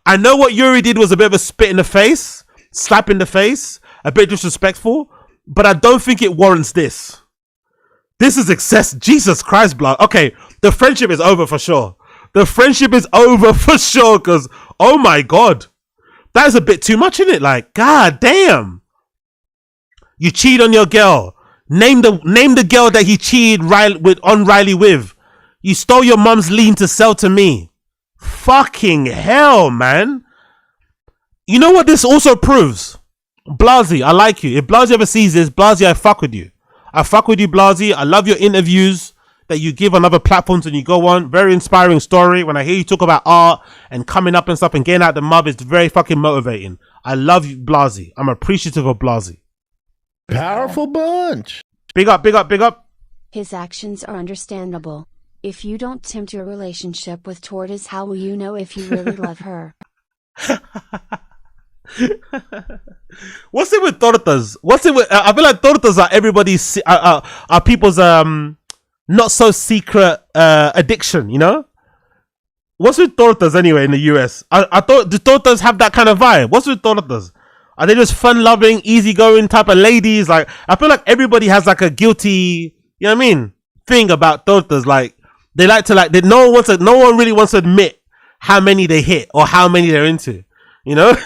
I know what Yuri did was a bit of a spit in the face, slap in the face, a bit disrespectful, but I don't think it warrants this. This is excess. Jesus Christ, blood. Okay, the friendship is over for sure. The friendship is over for sure, because, oh my God, that is a bit too much, isn't it? Like, God damn. You cheat on your girl. Name the girl that he cheated on Riley with. You stole your mum's lean to sell to me. Fucking hell, man. You know what this also proves? BLAZZY, I like you. If BLAZZY ever sees this, BLAZZY, I fuck with you. I fuck with you, BLAZZY. I love your interviews that you give on other platforms and you go on. Very inspiring story. When I hear you talk about art and coming up and stuff and getting out the mud, it's very fucking motivating. I love you, BLAZZY. I'm appreciative of BLAZZY. Powerful bunch. Big up, big up, big up. His actions are understandable. If you don't tempt your relationship with Tortoise, how will you know if you really love her? What's it with tortas? What's it with? I feel like tortas are everybody's, are people's not so secret addiction. You know, what's with tortas anyway in the US? I thought the tortas have that kind of vibe. What's with tortas? Are they just fun-loving, easygoing type of ladies? Like, I feel like everybody has like a guilty, you know what I mean, thing about tortas. Like, they like to no one really wants to admit how many they hit or how many they're into. You know,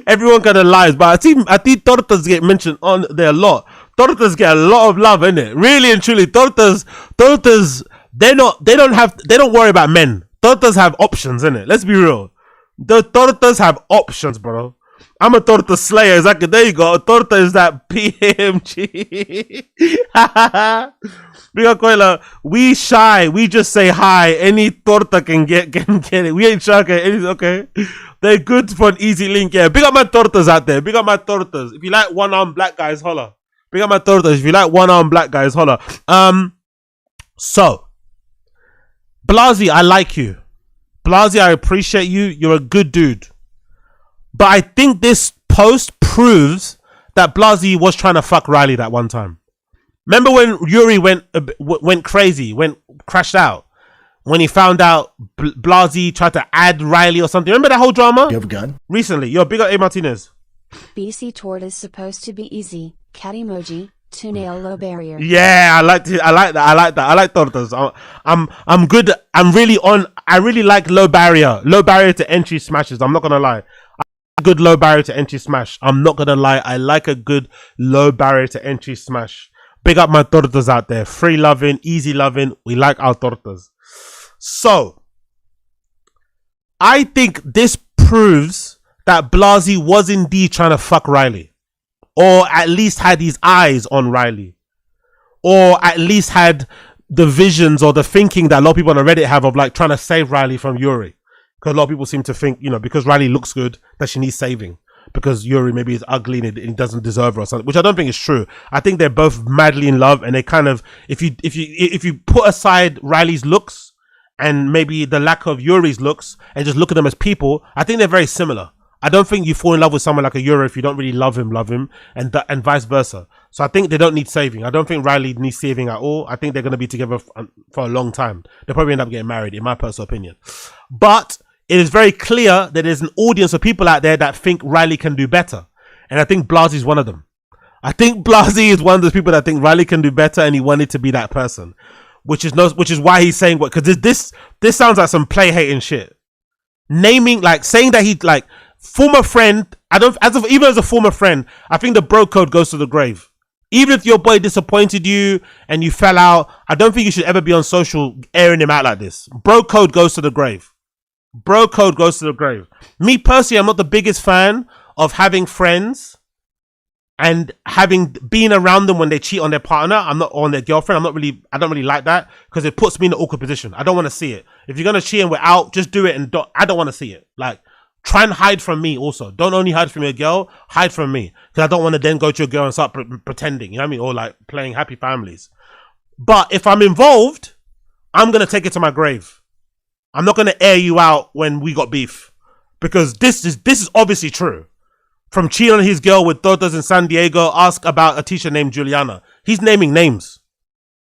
everyone kind of lies, but I think tortas get mentioned on there a lot. Tortas get a lot of love, innit? Really and truly, tortas, they don't worry about men. Tortas have options, innit? Let's be real. The tortas have options, bro. I'm a torta slayer. Exactly. There you go. Torta is that PMG. We shy. We just say hi. Any torta can get it. We ain't shy. Okay. They're good for an easy link. Yeah. Big up my tortas out there. Big up my tortas. If you like one-arm black guys, holla. Big up my tortas. If you like one-arm black guys, holla. So, BLAZZY, I like you. BLAZZY, I appreciate you. You're a good dude. But I think this post proves that BLAZZY was trying to fuck Riley that one time. Remember when Yuri went crazy, crashed out? When he found out BLAZZY tried to add Riley or something. Remember that whole drama? You have a gun? Recently. Yo, big up A. Martinez. BC Tortoise is supposed to be easy. Cat emoji. To nail low barrier. Yeah, I like that. I like tortas. I'm good. I really like low barrier to entry smashes. I'm not gonna lie. Good low barrier to entry smash. I'm not gonna lie, I like a good low barrier to entry smash. Big up my tortas out there. Free loving, easy loving. We like our tortas. So I think this proves that BLAZZY was indeed trying to fuck Riley, or at least had his eyes on Riley, or at least had the visions or the thinking that a lot of people on Reddit have of like trying to save Riley from Yuri. Because a lot of people seem to think, you know, because Riley looks good, that she needs saving. Because Yuri maybe is ugly and he doesn't deserve her or something, which I don't think is true. I think they're both madly in love, and they kind of, if you put aside Riley's looks and maybe the lack of Yuri's looks and just look at them as people, I think they're very similar. I don't think you fall in love with someone like a Yuri if you don't really love him, and vice versa. So I think they don't need saving. I don't think Riley needs saving at all. I think they're going to be together for a long time. They'll probably end up getting married, in my personal opinion. But it is very clear that there's an audience of people out there that think Riley can do better. And I think BLAZZY is one of them. I think BLAZZY is one of those people that think Riley can do better, and he wanted to be that person. Which is why he's saying what, because this sounds like some play hating shit. Naming, like saying that he, like, former friend, even as a former friend, I think the bro code goes to the grave. Even if your boy disappointed you and you fell out, I don't think you should ever be on social airing him out like this. Bro code goes to the grave. Bro code goes to the grave. Me personally, I'm not the biggest fan of having friends and being around them when they cheat on their partner. I'm not on their girlfriend. I don't really like that, because it puts me in an awkward position. I don't want to see it. If you're gonna cheat and we're out, just do it, and I don't want to see it. Like, try and hide from me also. Don't only hide from your girl, hide from me, because I don't want to then go to your girl and start pretending, you know what I mean, or like playing happy families. But if I'm involved, I'm going to take it to my grave. I'm not going to air you out when we got beef. Because this is obviously true. From cheating on his girl with daughters in San Diego, ask about a teacher named Juliana. He's naming names.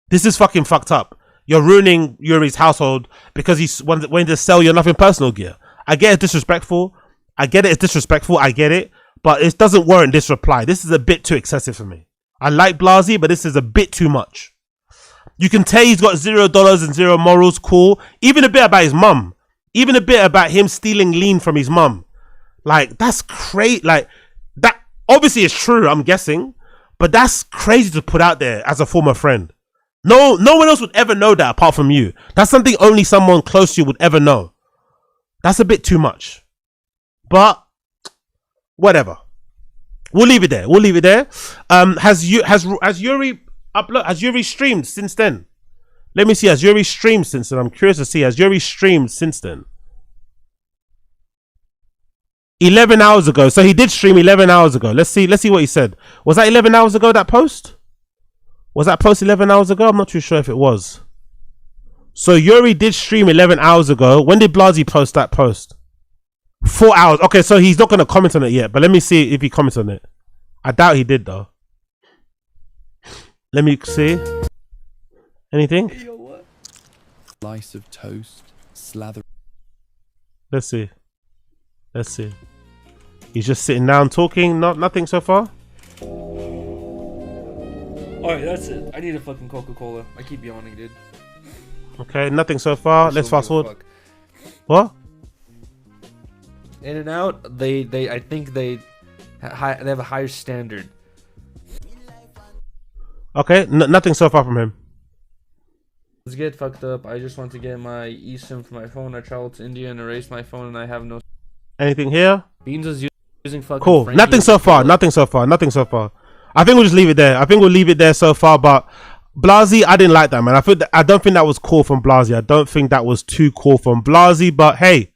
This is fucking fucked up. You're ruining Yuri's household because he's wanting to sell your nothing personal gear. I get it's disrespectful. I get it. It's disrespectful. I get it. But it doesn't warrant this reply. This is a bit too excessive for me. I like BLAZZY, but this is a bit too much. You can tell he's got $0 and zero morals. Cool. Even a bit about his mum. Even a bit about him stealing lean from his mum. Like, that's crazy. Like, that obviously is true, I'm guessing. But that's crazy to put out there as a former friend. No one else would ever know that apart from you. That's something only someone close to you would ever know. That's a bit too much. But, whatever. We'll leave it there. We'll leave it there. Has Yuri upload? Has Yuri streamed since then? Let me see. Has Yuri streamed since then? I'm curious to see. Has Yuri streamed since then? 11 hours ago. So he did stream 11 hours ago. Let's see what he said. Was that 11 hours ago, that post? Was that post 11 hours ago? I'm not too sure if it was. So Yuri did stream 11 hours ago. When did BLAZZY post that post? 4 hours. Okay, so he's not going to comment on it yet. But let me see if he comments on it. I doubt he did, though. Let me see. Anything? Hey, yo, what? Slice of toast, slather. Let's see. Let's see. He's just sitting down talking. Nothing so far. Alright, that's it. I need a fucking Coca-Cola. I keep yawning, dude. Okay, nothing so far. Let's fast forward. What? In and out, I think they have a higher standard. Okay, nothing so far from him. Let's get fucked up. I just want to get my eSIM for my phone. I traveled to India and erased my phone, and I have no. Anything here? Beans is using fucking. Cool. Frankie Nothing so far. Nothing so far. Nothing so far. I think we'll just leave it there. I think we'll leave it there so far. But BLAZZY, I didn't like that, man. I don't think that was cool from BLAZZY. I don't think that was too cool from BLAZZY. But hey,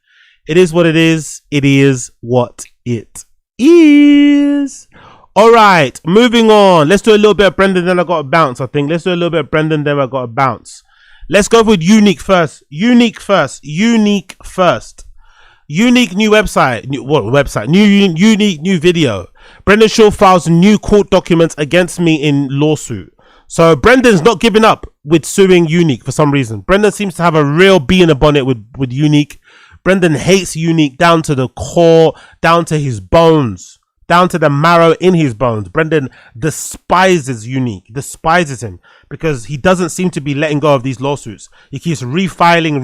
it is what it is. It is what it is. All right, moving on. Let's do a little bit of Brendan, then I got a bounce. I think let's do a little bit of Brendan, then I got a bounce. Let's go with YURIY first. YURIY first. YURIY first. YURIY new website. YURIY new video. Brendan Shaw files new court documents against me in lawsuit. So Brendan's not giving up with suing YURIY for some reason. Brendan seems to have a real bee in a bonnet with YURIY. Brendan hates YURIY down to the core, down to his bones. Down to the marrow in his bones. Brendan despises YURIY, despises him because he doesn't seem to be letting go of these lawsuits. He keeps refiling.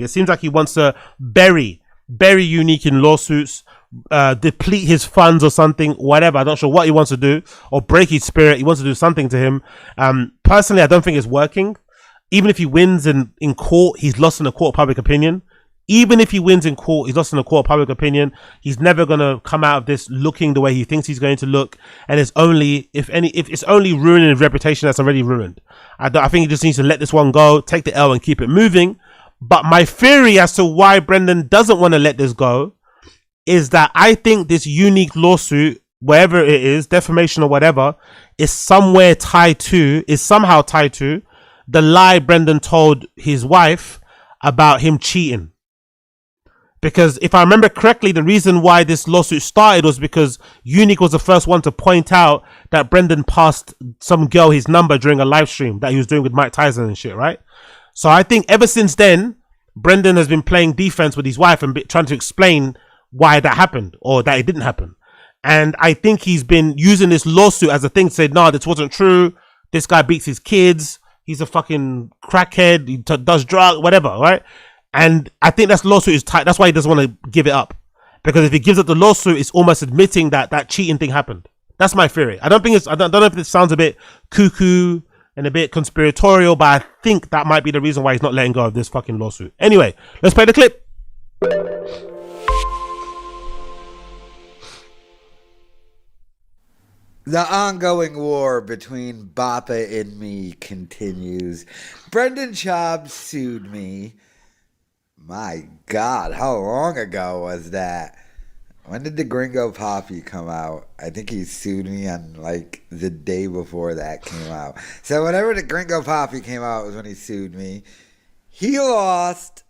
It seems like he wants to bury YURIY in lawsuits, deplete his funds or something, whatever. I'm not sure what he wants to do, or break his spirit. He wants to do something to him. Personally, I don't think it's working. Even if he wins in court, he's lost in the court of public opinion. Even if he wins in court, he's lost in the court of public opinion. He's never going to come out of this looking the way he thinks he's going to look. And it's only, if it's only ruining his reputation that's already ruined. I think he just needs to let this one go, take the L and keep it moving. But my theory as to why Brendan doesn't want to let this go is that I think this unique lawsuit, wherever it is, defamation or whatever, is somehow tied to the lie Brendan told his wife about him cheating. Because if I remember correctly, the reason why this lawsuit started was because YURIY was the first one to point out that Brendan passed some girl his number during a live stream that he was doing with Mike Tyson and shit, right? So I think ever since then, Brendan has been playing defense with his wife and trying to explain why that happened or that it didn't happen. And I think he's been using this lawsuit as a thing to say, no, this wasn't true. This guy beats his kids. He's a fucking crackhead. He does drugs, whatever, right? And I think that lawsuit is tight. That's why he doesn't want to give it up. Because if he gives up the lawsuit, it's almost admitting that that cheating thing happened. That's my theory. I don't know if this sounds a bit cuckoo and a bit conspiratorial, but I think that might be the reason why he's not letting go of this fucking lawsuit. Anyway, let's play the clip. The ongoing war between Bappa and me continues. Brendan Schaub sued me. My God, how long ago was that? When did the Gringo Poppy come out? I think he sued me on like the day before that came out. So whenever the Gringo Poppy came out was when he sued me. He lost,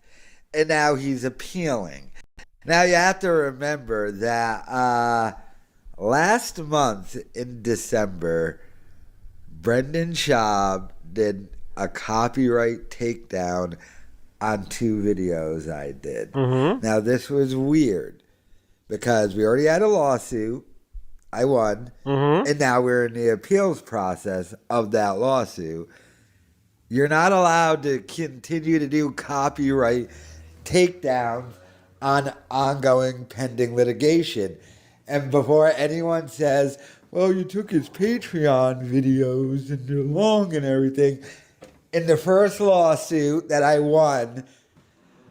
and now he's appealing. Now you have to remember that last month in December, Brendan SCHAUB did a copyright takedown on 2 videos I did. Now this was weird because we already had a lawsuit. I won. And now we're in the appeals process of that lawsuit. You're not allowed to continue to do copyright takedowns on ongoing pending litigation. And before anyone says, well, you took his Patreon videos and they're long and everything, in the first lawsuit that I won,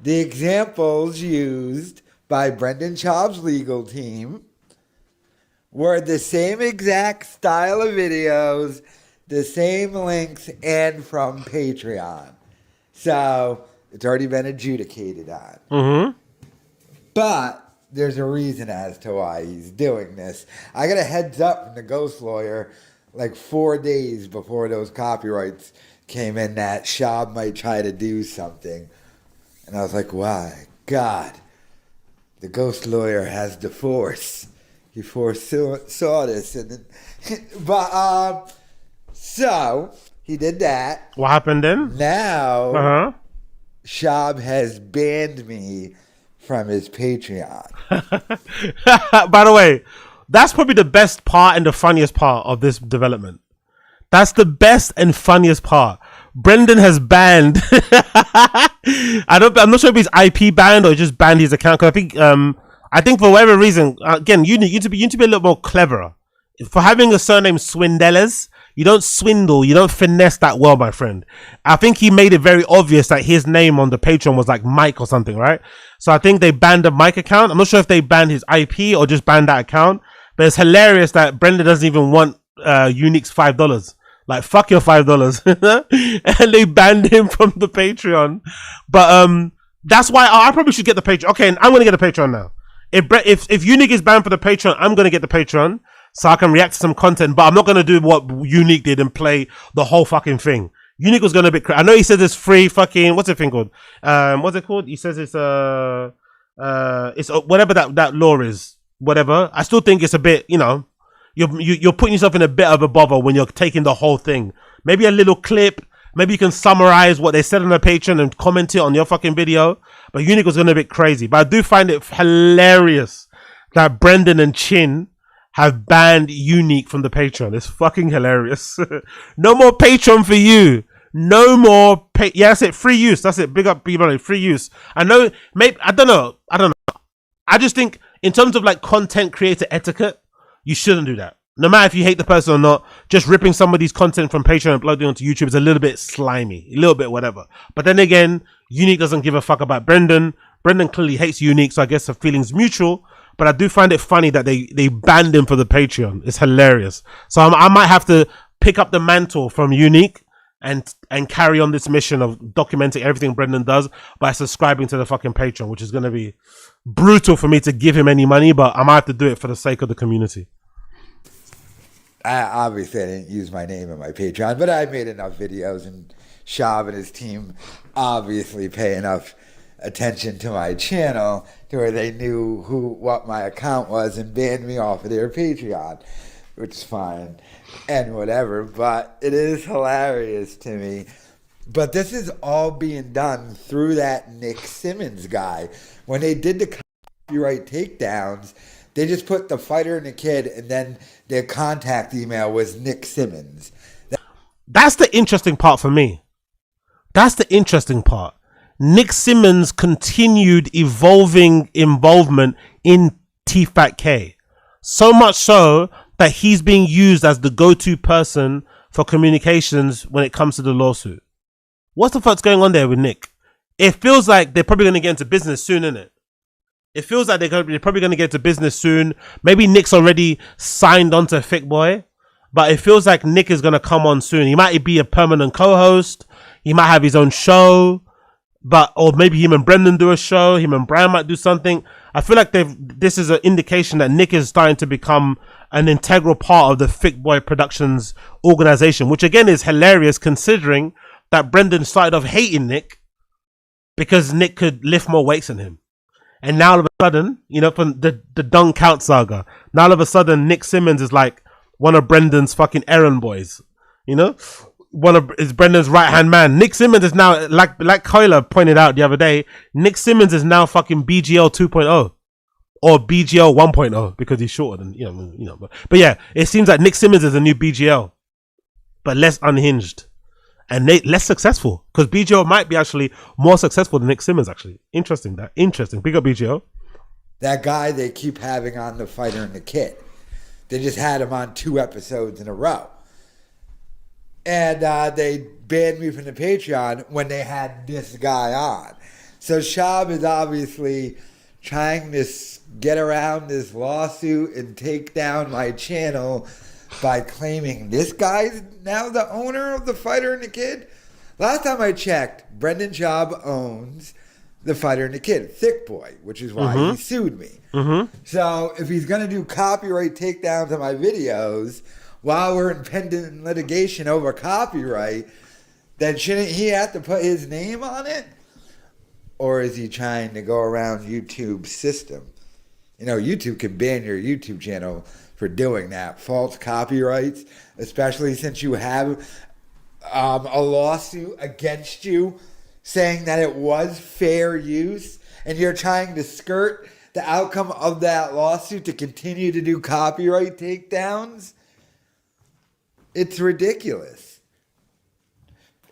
the examples used by Brendan SCHAUB's legal team were the same exact style of videos, the same links, and from Patreon. So it's already been adjudicated on. But there's a reason as to why he's doing this. I got a heads up from the ghost lawyer like 4 days before those copyrights came in that SCHAUB might try to do something. And I was like, why? God, the ghost lawyer has the force. He foresaw this. But, so, he did that. What happened then? Now, SCHAUB has banned me from his Patreon. By the way, that's probably the best part and the funniest part of this development. That's the best and funniest part. Brendan has banned. I'm not sure if he's IP banned or just banned his account. Cause I think for whatever reason, again, you need to be a little more cleverer. For having a surname Swindellas, you don't swindle, you don't finesse that well, my friend. I think he made it very obvious that his name on the Patreon was like Mike or something, right? So I think they banned the Mike account. I'm not sure if they banned his IP or just banned that account. But it's hilarious that Brendan doesn't even want Unique's $5. Like, fuck your $5. And they banned him from the Patreon. But that's why I probably should get the Patreon. Okay, I'm going to get the Patreon now. If Unique is banned for the Patreon, I'm going to get the Patreon so I can react to some content. But I'm not going to do what Unique did and play the whole fucking thing. Unique was going to be... I know he says it's free fucking... What's the thing called? What's it called? He says it's whatever that law is. Whatever. I still think it's a bit, you know... You're putting yourself in a bit of a bother when you're taking the whole thing. Maybe a little clip. Maybe you can summarize what they said on the Patreon and comment it on your fucking video. But Unique was going to be crazy. But I do find it hilarious that Brendan and Chin have banned Unique from the Patreon. It's fucking hilarious. No more Patreon for you. No more yeah, that's it. Free use. That's it. Big up, people. Free use. I know. Maybe I don't know. I just think in terms of like content creator etiquette, you shouldn't do that. No matter if you hate the person or not, just ripping somebody's content from Patreon and uploading onto YouTube is a little bit slimy, a little bit whatever. But then again, Unique doesn't give a fuck about Brendan. Brendan clearly hates Unique, so I guess the feeling's mutual. But I do find it funny that they banned him for the Patreon. It's hilarious. So I might have to pick up the mantle from Unique and carry on this mission of documenting everything Brendan does by subscribing to the fucking Patreon, which is going to be brutal for me to give him any money, but I might have to do it for the sake of the community. Obviously, I didn't use my name in my Patreon, but I made enough videos, and SCHAUB and his team obviously pay enough attention to my channel to where they knew what my account was and banned me off of their Patreon, which is fine and whatever. But it is hilarious to me. But this is all being done through that Nick Simmons guy. When they did the copyright takedowns, they just put the fighter and the kid, and then their contact email was Nick Simmons. That's the interesting part for me. That's the interesting part. Nick Simmons' continued evolving involvement in T-Fat-K. So much so that he's being used as the go-to person for communications when it comes to the lawsuit. What the fuck's going on there with Nick? It feels like they're probably going to get into business soon, innit? It feels like they're probably going to get into business soon. Maybe Nick's already signed on to Thick Boy, but it feels like Nick is going to come on soon. He might be a permanent co-host. He might have his own show, or maybe him and Brendan do a show. Him and Brian might do something. I feel like this is an indication that Nick is starting to become an integral part of the Thick Boy Productions organization, which again is hilarious considering that Brendan started off hating Nick because Nick could lift more weights than him. And now all of a sudden, you know, from the Dunk Count saga, now all of a sudden Nick Simmons is like one of Brendan's fucking errand boys, you know? Is Brendan's right-hand man. Nick Simmons is now, like Kyler pointed out the other day, Nick Simmons is now fucking BGL 2.0 or BGL 1.0 because he's shorter than, you know. But yeah, it seems like Nick Simmons is a new BGL, but less unhinged and less successful, because BGL might be actually more successful than Nick Simmons, actually. Interesting. Big up BGL. That guy they keep having on The Fighter and the Kid. They just had him on 2 episodes in a row. And they banned me from the Patreon when they had this guy on. So SCHAUB is obviously trying to get around this lawsuit and take down my channel by claiming this guy's now the owner of The Fighter and the Kid. Last time I checked, Brendan SCHAUB owns The Fighter and the Kid, Thick Boy, which is why he sued me. So if he's going to do copyright takedowns on my videos while we're in pending litigation over copyright, then shouldn't he have to put his name on it? Or is he trying to go around YouTube's system? You know, YouTube can ban your YouTube channel for doing that. False copyrights, especially since you have a lawsuit against you saying that it was fair use, and you're trying to skirt the outcome of that lawsuit to continue to do copyright takedowns. It's ridiculous.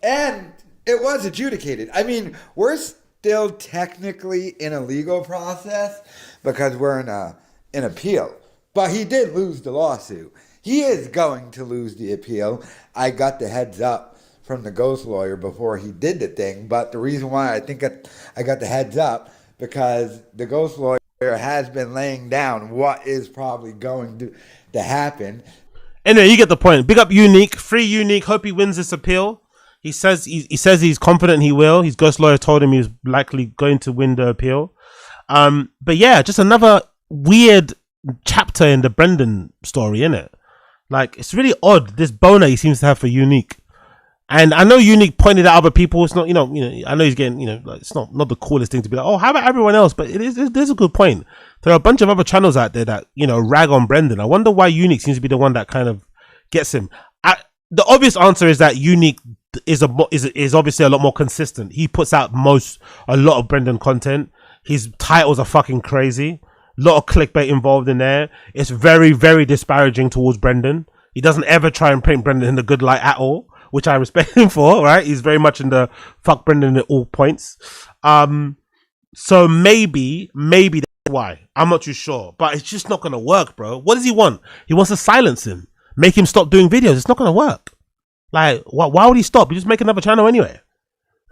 And it was adjudicated. I mean, we're still technically in a legal process because we're in an appeal. But he did lose the lawsuit. He is going to lose the appeal. I got the heads up from the ghost lawyer before he did the thing. But the reason why I think I got the heads up, because the ghost lawyer has been laying down what is probably going to happen. Anyway, you get the point. Big up YURIY. Free YURIY. Hope he wins this appeal. He says he's confident he will. His ghost lawyer told him he's likely going to win the appeal. But yeah, just another weird chapter in the Brendan story, innit? Like, it's really odd, this boner he seems to have for YURIY. And I know YURIY pointed at other people. It's not, you know, I know he's getting, like, it's not the coolest thing to be like, oh, how about everyone else? But there's a good point. There are a bunch of other channels out there that, rag on Brendan. I wonder why YURIY seems to be the one that kind of gets him. The obvious answer is that YURIY is obviously a lot more consistent. He puts out a lot of Brendan content. His titles are fucking crazy. A lot of clickbait involved in there. It's very, very disparaging towards Brendan. He doesn't ever try and paint Brendan in a good light at all, which I respect him for, right? He's very much in the fuck Brendan at all points. So maybe that's why. I'm not too sure. But it's just not going to work, bro. What does he want? He wants to silence him. Make him stop doing videos. It's not going to work. Like, why would he stop? You just make another channel anyway.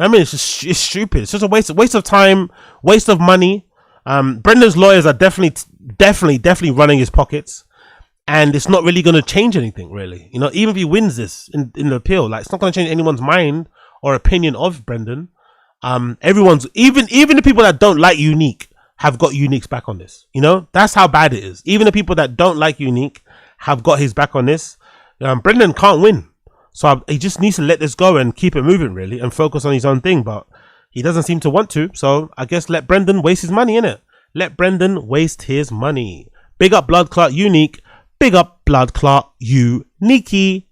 I mean, it's stupid. It's just a waste of time, waste of money. Brendan's lawyers are definitely running his pockets. And it's not really going to change anything, really. Even if he wins this in the appeal, like, it's not going to change anyone's mind or opinion of Brendan. Everyone's, even the people that don't like YURIY have got YURIY's back on this. That's how bad it is. Even the people that don't like YURIY have got his back on this. Brendan can't win. So he just needs to let this go and keep it moving, really, and focus on his own thing. But he doesn't seem to want to. So I guess let Brendan waste his money, innit? Let Brendan waste his money. Big up Blood Clot YURIY. Big up Blood Clot YURIY.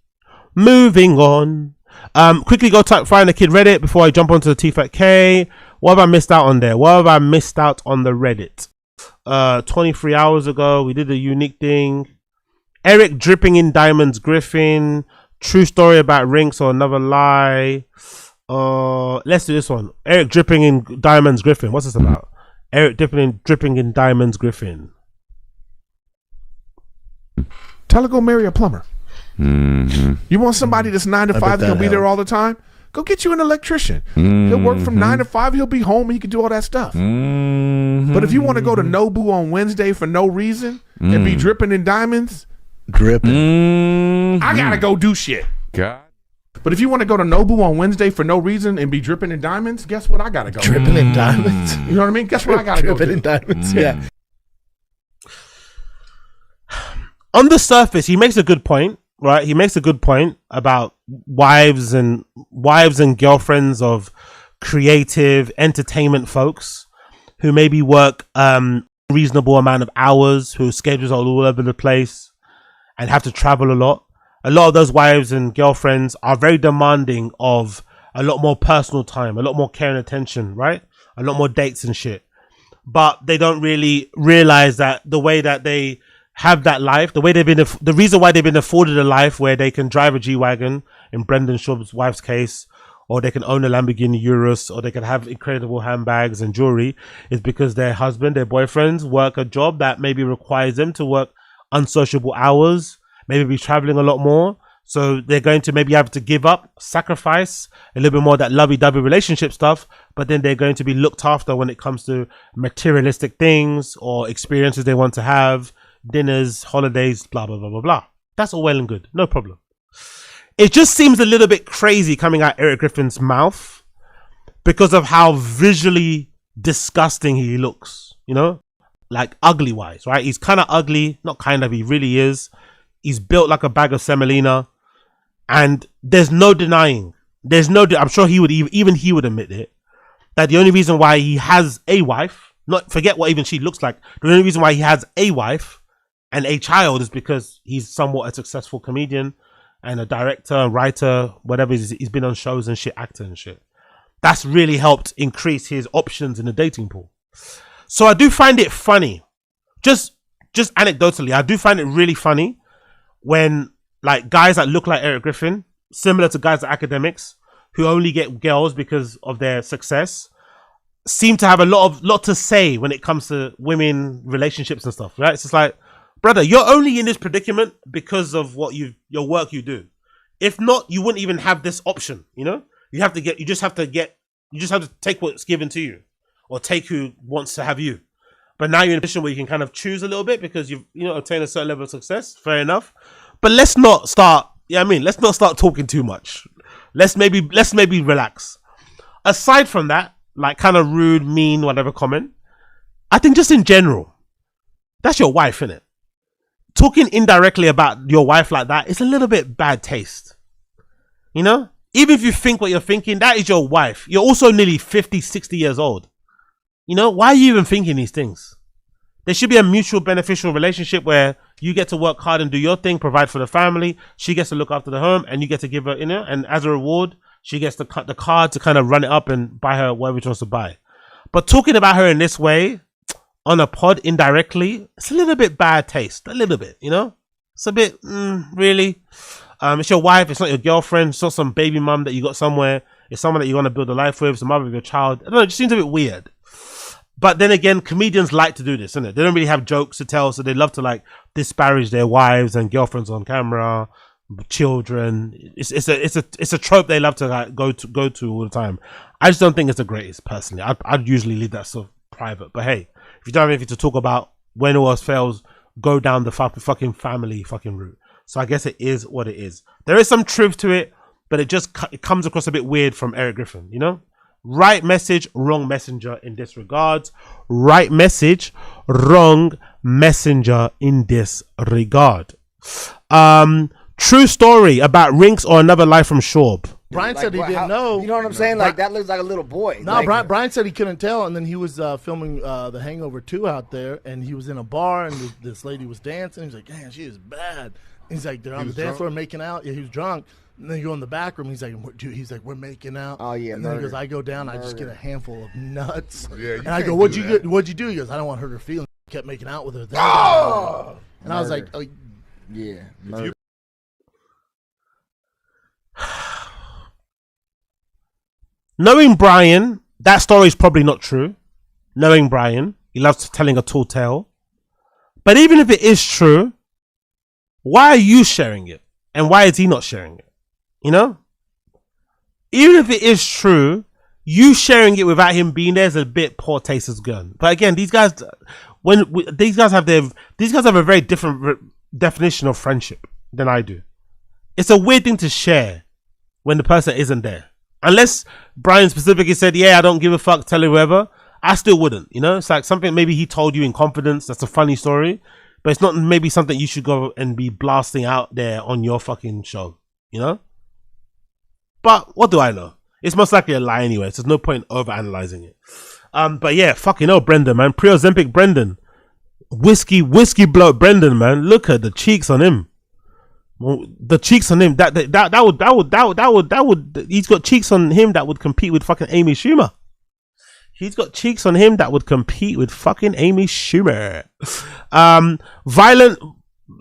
Moving on. Quickly go find the kid Reddit before I jump onto the T-Fat K. What have I missed out on there? What have I missed out on the Reddit? 23 hours ago, we did the YURIY thing. ERIK dripping in diamonds, Griffin. True story about Rinks or another lie. Let's do this one. ERIK dripping in diamonds, Griffin. What's this about? ERIK dripping in diamonds, Griffin. Tell her go marry a plumber. You want somebody that's 9 to 5 that'll be there all the time? Go get you an electrician. He'll work from 9 to 5. He'll be home and he can do all that stuff. But if you want to go to Nobu on Wednesday for no reason and be dripping in diamonds, dripping, I gotta go do shit. God But if you want to go to Nobu on Wednesday for no reason and be dripping in diamonds, guess what I gotta go? Dripping in diamonds. You know what I mean? Guess what I gotta go? Dripping in diamonds. Yeah. On the surface, he makes a good point, right? He makes a good point about wives and girlfriends of creative entertainment folks who maybe work reasonable amount of hours, whose schedules are all over the place and have to travel a lot. A lot of those wives and girlfriends are very demanding of a lot more personal time, a lot more care and attention, right? A lot more dates and shit. But they don't really realize that the way that they have that life, the reason why they've been afforded a life where they can drive a G-Wagon, in Brendan Schaub's wife's case, or they can own a Lamborghini Urus, or they can have incredible handbags and jewelry, is because their husband, their boyfriends work a job that maybe requires them to work unsociable hours, maybe be traveling a lot more. So they're going to maybe have to give up, sacrifice a little bit more of that lovey-dovey relationship stuff, but then they're going to be looked after when it comes to materialistic things or experiences they want to have, dinners, holidays, blah, blah, blah, blah, blah. That's all well and good. No problem. It just seems a little bit crazy coming out Erik Griffin's mouth because of how visually disgusting he looks, you know, like ugly wise, right? He's kind of ugly, not kind of, he really is. He's built like a bag of semolina, and there's no denying. I'm sure he would even he would admit it, that the only reason why he has a wife, not forget what even she looks like, the only reason why he has a wife and a child is because he's somewhat a successful comedian and a director, writer, whatever. He's been on shows and shit, actor and shit. That's really helped increase his options in the dating pool. So I do find it funny, just anecdotally, I do find it really funny when like guys that look like Erik Griffin, similar to guys like academics who only get girls because of their success, seem to have a lot to say when it comes to women, relationships and stuff, right? It's just like, brother, you're only in this predicament because of what your work you do. If not, you wouldn't even have this option, you know? You just have to take what's given to you, or take who wants to have you. But now you're in a position where you can kind of choose a little bit because you've obtained a certain level of success. Fair enough. But let's not start, let's not start talking too much. Let's maybe relax. Aside from that, like kind of rude, mean, whatever comment, I think just in general, that's your wife, innit? Talking indirectly about your wife like that, it's a little bit bad taste. You know? Even if you think what you're thinking, that is your wife. You're also nearly 50, 60 years old. You know, why are you even thinking these things? There should be a mutual beneficial relationship where you get to work hard and do your thing, provide for the family. She gets to look after the home and you get to give her, and as a reward, she gets the card to kind of run it up and buy her whatever she wants to buy. But talking about her in this way on a pod indirectly, it's a little bit bad taste. A little bit, It's a bit, really. It's your wife, it's not your girlfriend, it's not some baby mum that you got somewhere. It's someone that you want to build a life with, the mother of your child. I don't know, it just seems a bit weird. But then again, comedians like to do this, innit? They don't really have jokes to tell, so they love to like disparage their wives and girlfriends on camera, children. It's a trope they love to like go to all the time. I just don't think it's the greatest, personally. I'd usually leave that sort of private. But hey, if you don't have anything to talk about, when all else fails, go down the fucking family fucking route. So I guess it is what it is. There is some truth to it, but it comes across a bit weird from Erik Griffin, Right message, wrong messenger in this regard. Right message, wrong messenger in this regard. True story about Rinks or another life from SCHAUB. Brian said he didn't know. You know what I'm saying? Like, that looks like a little boy. No, Brian said he couldn't tell, and then he was filming The Hangover 2 out there, and he was in a bar, and this lady was dancing. He was like, "Man, she is bad." And he's like, they're on the dance floor making out. Yeah, he was drunk. And then you go in the back room. He's like, we're making out. Oh yeah. And then he goes, I go down. I just get a handful of nuts. Yeah, and I go, what'd you do? He goes, I don't want her feeling. Kept making out with her. Then and I was like, oh, yeah. Knowing Brian, that story is probably not true. Knowing Brian, he loves telling a tall tale. But even if it is true, why are you sharing it? And why is he not sharing it? Even if it is true, you sharing it without him being there is a bit poor taste as gun. But again, these guys have a very different definition of friendship than I do. It's a weird thing to share when the person isn't there. Unless Brian specifically said, yeah, I don't give a fuck, tell whoever, I still wouldn't, you know? It's like something maybe he told you in confidence, that's a funny story, but it's not maybe something you should go and be blasting out there on your fucking show, you know? But what do I know? It's most likely a lie anyway, so there's no point over analyzing it. But yeah, fucking hell, Brendan, man. Pre-Ozempic Brendan. Whiskey bloat Brendan, man. Look at the cheeks on him. The cheeks on him. That would. He's got cheeks on him that would compete with fucking Amy Schumer. He's got cheeks on him that would compete with fucking Amy Schumer. Violent,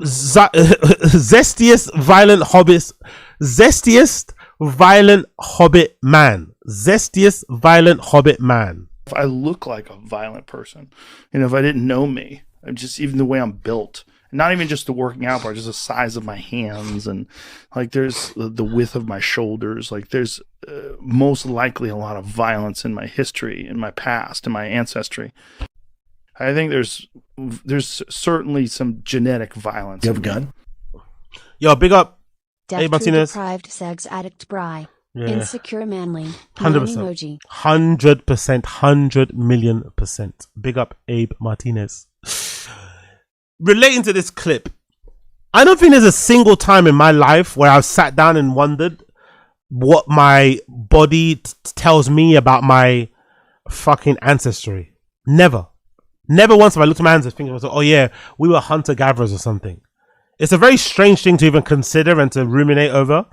zestiest violent hobbits. Zestiest violent hobbit man. Zestiest violent hobbit man. If I look like a violent person, and if I didn't know me, I'm just even the way I'm built, and not even just the working out part, just the size of my hands, and like there's the width of my shoulders. Like there's most likely a lot of violence in my history, in my past, in my ancestry. I think there's certainly some genetic violence. You have a gun? Yo, big up. Death Martinez. deprived sex addict Bry. Yeah. Insecure manly. 100%. Emoji. 100%. 100,000,000%. Big up Abe Martinez. Relating to this clip, I don't think there's a single time in my life where I've sat down and wondered what my body tells me about my fucking ancestry. Never. Never once have I looked at my hands and think, oh yeah, we were hunter-gatherers or something. It's a very strange thing to even consider and to ruminate over.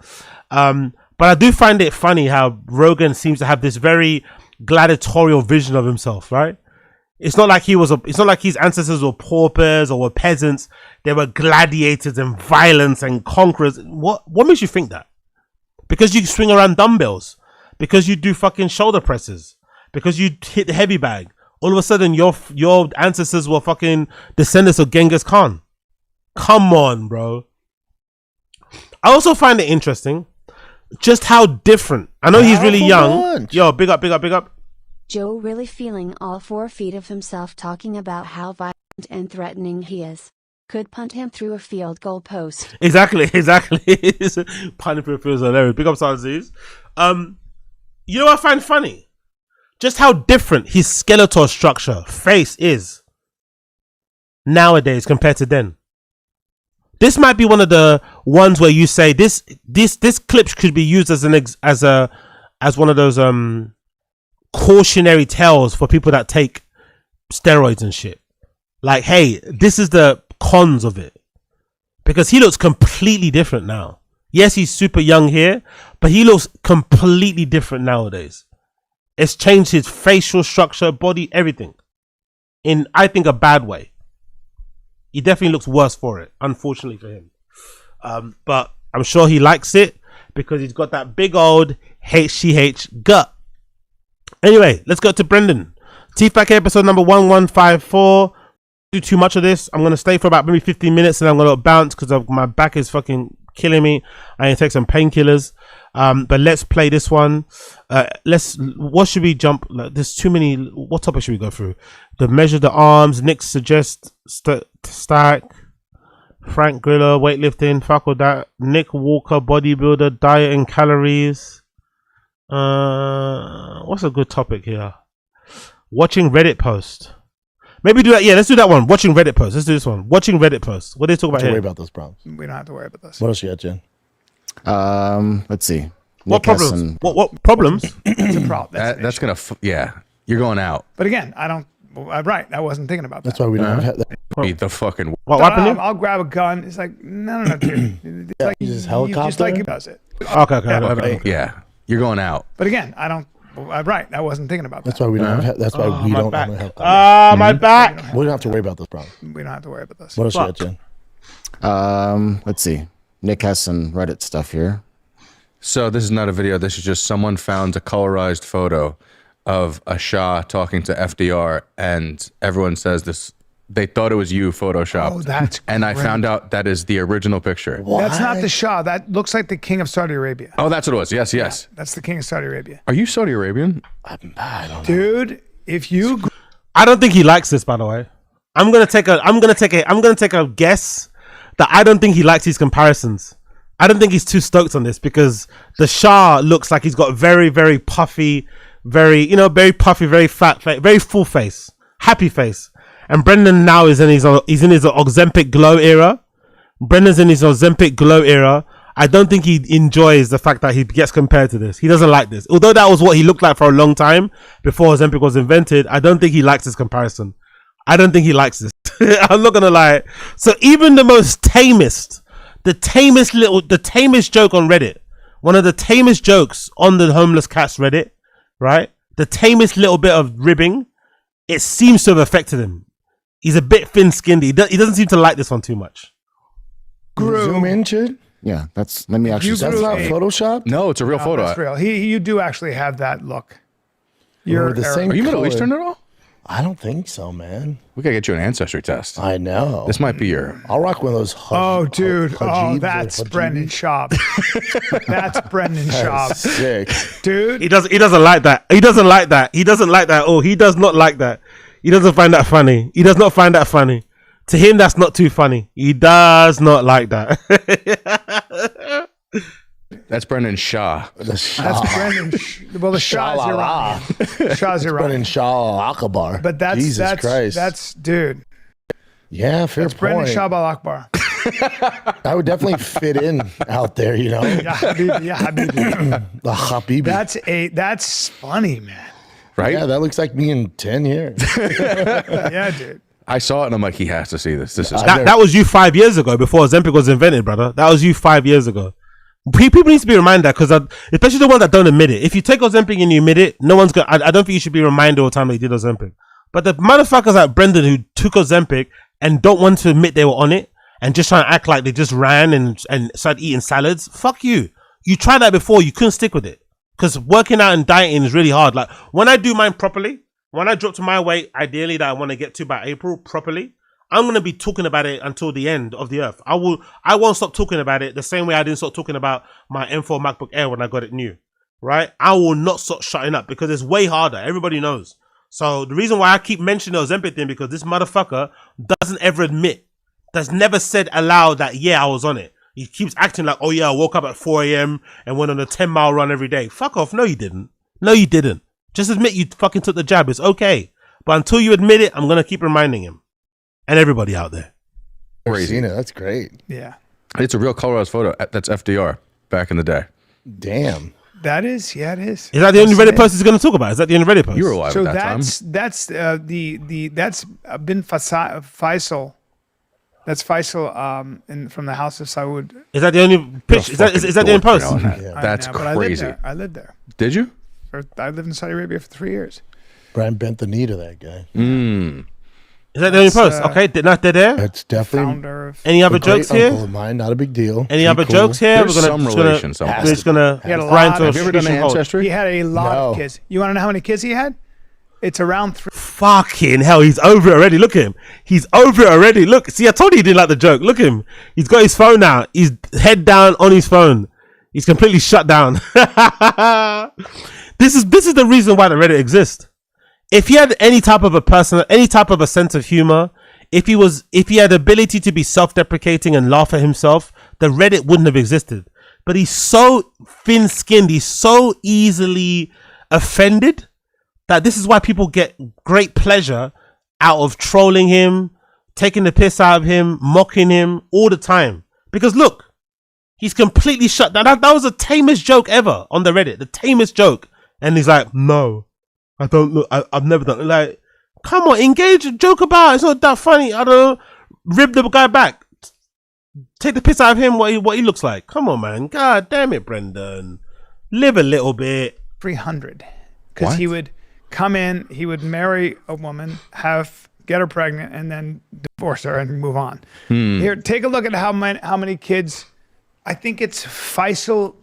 But I do find it funny how Rogan seems to have this very gladiatorial vision of himself, right? It's not like it's not like his ancestors were paupers or were peasants. They were gladiators and violence and conquerors. What makes you think that? Because you swing around dumbbells, because you do fucking shoulder presses, because you hit the heavy bag. All of a sudden, your ancestors were fucking descendants of Genghis Khan. Come on, bro. I also find it interesting just how different. I know he's really young. Yo, big up. Joe really feeling all 4 feet of himself, talking about how violent and threatening he is. Could punt him through a field goal post. Exactly. Punting through a field is hilarious. Big up, Sanziz. You know what I find funny? Just how different his skeletal structure, face is nowadays compared to then. This might be one of the ones where you say this clip could be used as one of those cautionary tales for people that take steroids and shit. Like, hey, this is the cons of it, because he looks completely different now. Yes, he's super young here, but he looks completely different nowadays. It's changed his facial structure, body, everything, in, I think, a bad way. He definitely looks worse for it, unfortunately for him. But I'm sure he likes it because he's got that big old HGH gut. Anyway, let's go to Brendan. TFAC episode number 1154. Do too much of this. I'm going to stay for about maybe 15 minutes and I'm going to bounce because my back is fucking killing me. I need to take some painkillers. But let's play this one. What should we jump? There's too many. What topic should we go through? The measure the arms. Nick suggests stack. Frank Grillo, weightlifting. Fuck all that. Nick Walker, bodybuilder, diet and calories. What's a good topic here? Watching Reddit post. Maybe do that. Yeah, let's do that one. Watching Reddit post. Let's do this one. Watching Reddit post. What do they talk about here? Don't worry about those problems. We don't have to worry about this. What else you got, Jen? Let's see. What problems? What problems? It's a problem. That's gonna. Yeah, you're going out. But again, I don't. Right, I wasn't thinking about that. That's why we don't have that. Beat the fucking. What happened? I'll grab a gun. It's like no, dude. It's like you just helicopter. Just like he does it. Okay. Yeah, you're going out. But again, I don't. Right, I wasn't thinking about that. That's why we don't have. That's why we don't have helicopter. My back. We don't have to worry about those problems. We don't have to worry about this. What else you got, Jen? Let's see. Nick has some Reddit stuff here. So this is not a video. This is just someone found a colorized photo of a Shah talking to FDR, and everyone says this. They thought it was you photoshopped. Oh, that's and great. I found out that is the original picture. What? That's not the Shah. That looks like the King of Saudi Arabia. Oh, that's what it was. Yes. Yeah, that's the King of Saudi Arabia. Are you Saudi Arabian? I don't know. Dude, if you I don't think he likes this, by the way. I'm gonna take a guess that I don't think he likes these comparisons. I don't think he's too stoked on this because the Shah looks like he's got very, very puffy, very puffy, very fat, very full face, happy face. And Brendan now he's in his Ozempic glow era. Brendan's in his Ozempic glow era. I don't think he enjoys the fact that he gets compared to this. He doesn't like this. Although that was what he looked like for a long time before Ozempic was invented, I don't think he likes this comparison. I don't think he likes this. I'm not gonna lie. So even the most tamest joke on Reddit, one of the tamest jokes on the homeless cats Reddit, right? The tamest little bit of ribbing, it seems to have affected him. He's a bit thin-skinned. He doesn't seem to like this one too much. Zoom in, Chid? Yeah, let me actually. That's not Photoshop? No, it's a real photo. That's real. You do actually have that look. You're the same. Are you Middle color. Eastern at all? I don't think so, man. We gotta get you an ancestry test. I know. This might be your. I'll rock one of those. Dude. Hajibs That's or Brendan Schaub. That's Brendan Schaub. Sick. Dude. He doesn't like that. He doesn't like that. He doesn't like that. Oh, he does not like that. He doesn't find that funny. He does not find that funny. To him, that's not too funny. He does not like that. That's Brendan Shah. That's Brendan. Well, the Shah is Iran. Shah's Iran. Brendan Shah Akbar. But that's Jesus Christ. That's dude. Yeah, fair That's point. Brendan Shah Al Akbar. I would definitely fit in out there, you know. Yeah, Habibi. The Habibi. That's funny, man. Right? Yeah, that looks like me in 10 years. Yeah, dude. I saw it and I'm like, he has to see this. This is that was you 5 years ago before Ozempic was invented, brother. That was you 5 years ago. People need to be reminded because, especially the ones that don't admit it. If you take Ozempic and you admit it, no one's gonna. I don't think you should be reminded all the time that you did Ozempic. But the motherfuckers like Brendan who took Ozempic and don't want to admit they were on it and just trying to act like they just ran and started eating salads. Fuck you. You tried that before. You couldn't stick with it because working out and dieting is really hard. Like when I do mine properly, when I drop to my weight, ideally that I want to get to by April properly, I'm going to be talking about it until the end of the earth. I won't stop talking about it the same way I didn't stop talking about my M4 MacBook Air when I got it new, right? I will not stop shutting up because it's way harder. Everybody knows. So the reason why I keep mentioning the Ozempic thing because this motherfucker doesn't ever admit, that's never said aloud that, yeah, I was on it. He keeps acting like, oh yeah, I woke up at 4 a.m. and went on a 10-mile run every day. Fuck off. No, you didn't. No, you didn't. Just admit you fucking took the jab. It's okay. But until you admit it, I'm going to keep reminding him. And everybody out there. I've seen it. That's great. Yeah. It's a real colorized photo. That's FDR back in the day. Damn. That is, yeah, it is. Is that the only Reddit post he's going to talk about? Is that the only Reddit post? You were alive So at that time. that's bin Faisal. That's Faisal from the House of Saud. Is that the only pitch? Is that the only post? That's crazy. I lived there. Did you? I lived in Saudi Arabia for 3 years. Brian bent the knee to that guy. Is that the only post? Okay, they're there. That's definitely founder of any other jokes here? Uncle of mine, not a big deal. Any other jokes here? There's some relation. We're just gonna He had a grind lot to of- a Have you ever done tradition hold. Ancestry? He had a lot of kids. You want to know how many kids he had? It's around 3. Fucking hell, he's over it already. Look at him. He's over it already. Look, see, I told you he didn't like the joke. Look at him. He's got his phone out. He's head down on his phone. He's completely shut down. This is the reason why the Reddit exists. If he had any type of a sense of humor, if he had the ability to be self-deprecating and laugh at himself, the Reddit wouldn't have existed. But he's so thin-skinned, he's so easily offended that this is why people get great pleasure out of trolling him, taking the piss out of him, mocking him all the time. Because look, he's completely shut down. That was the tamest joke ever on the Reddit, the tamest joke. And he's like, no, I don't look, I've never done it. Like, come on, engage, joke about it. It's not that funny. I don't know. Rib the guy back. Take the piss out of him, what he looks like. Come on, man. God damn it, Brendan. Live a little bit. 300. Because he would come in, he would marry a woman, get her pregnant, and then divorce her and move on. Here, take a look at how many kids. I think it's Faisal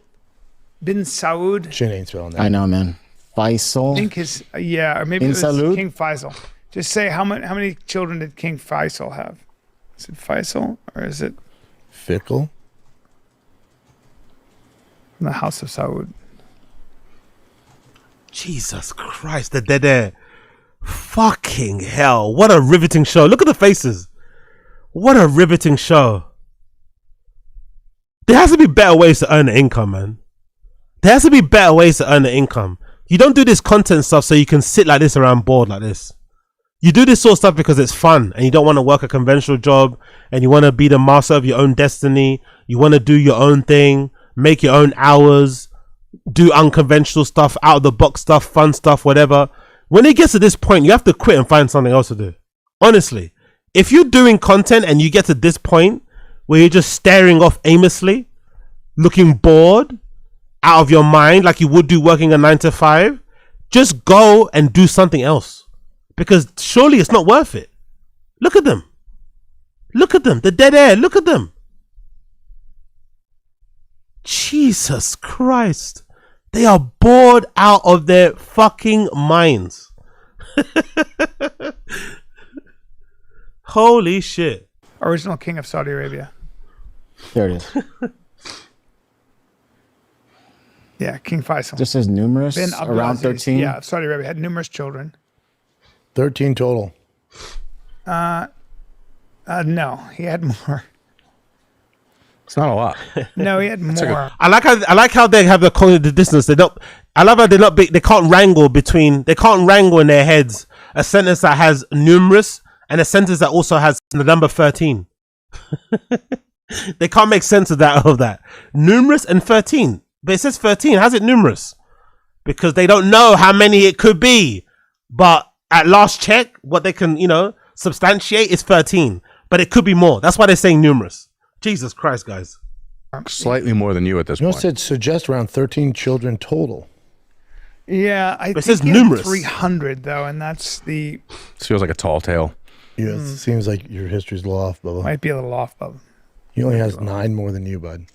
bin Saud. Shit ain't spelling that. I know, man. Faisal. I think his or maybe it was King Faisal. Just say how many children did King Faisal have? Is it Faisal or is it Fickle? From the House of Saud. Jesus Christ, the dead air. Fucking hell. What a riveting show. Look at the faces. What a riveting show. There has to be better ways to earn the income, man. There has to be better ways to earn the income. You don't do this content stuff so you can sit like this around bored like this. You do this sort of stuff because it's fun and you don't want to work a conventional job and you want to be the master of your own destiny. You want to do your own thing, make your own hours, do unconventional stuff, out of the box stuff, fun stuff, whatever. When it gets to this point, you have to quit and find something else to do. Honestly, if you're doing content and you get to this point where you're just staring off aimlessly, looking bored, out of your mind like you would do working a 9 to 5, just go and do something else. Because surely it's not worth it. Look at them. Look at them. The dead air. Look at them. Jesus Christ. They are bored out of their fucking minds. Holy shit. Original king of Saudi Arabia. There it is. Yeah, King Faisal. Just says numerous, Bin around Abdulaziz. 13. Yeah, Saudi Arabia had numerous children. 13 total. No, he had more. It's not a lot. No, he had more. I like how they have the distance. They don't. I love how they're not big. They can't wrangle between. They can't wrangle in their heads a sentence that has numerous and a sentence that also has the number 13. They can't make sense of that. Numerous and 13. But it says 13. How's it numerous? Because they don't know how many it could be. But at last check, what they can, substantiate is 13. But it could be more. That's why they're saying numerous. Jesus Christ, guys. Slightly more than you at this You know, point. it said suggest around 13 children total. Yeah, I think it says he had numerous. 300 though, and that's the. This feels like a tall tale. Yeah, it seems like your history's a little off, Bubba. Might be a little off, Bubba. He only has 9 more than you, bud.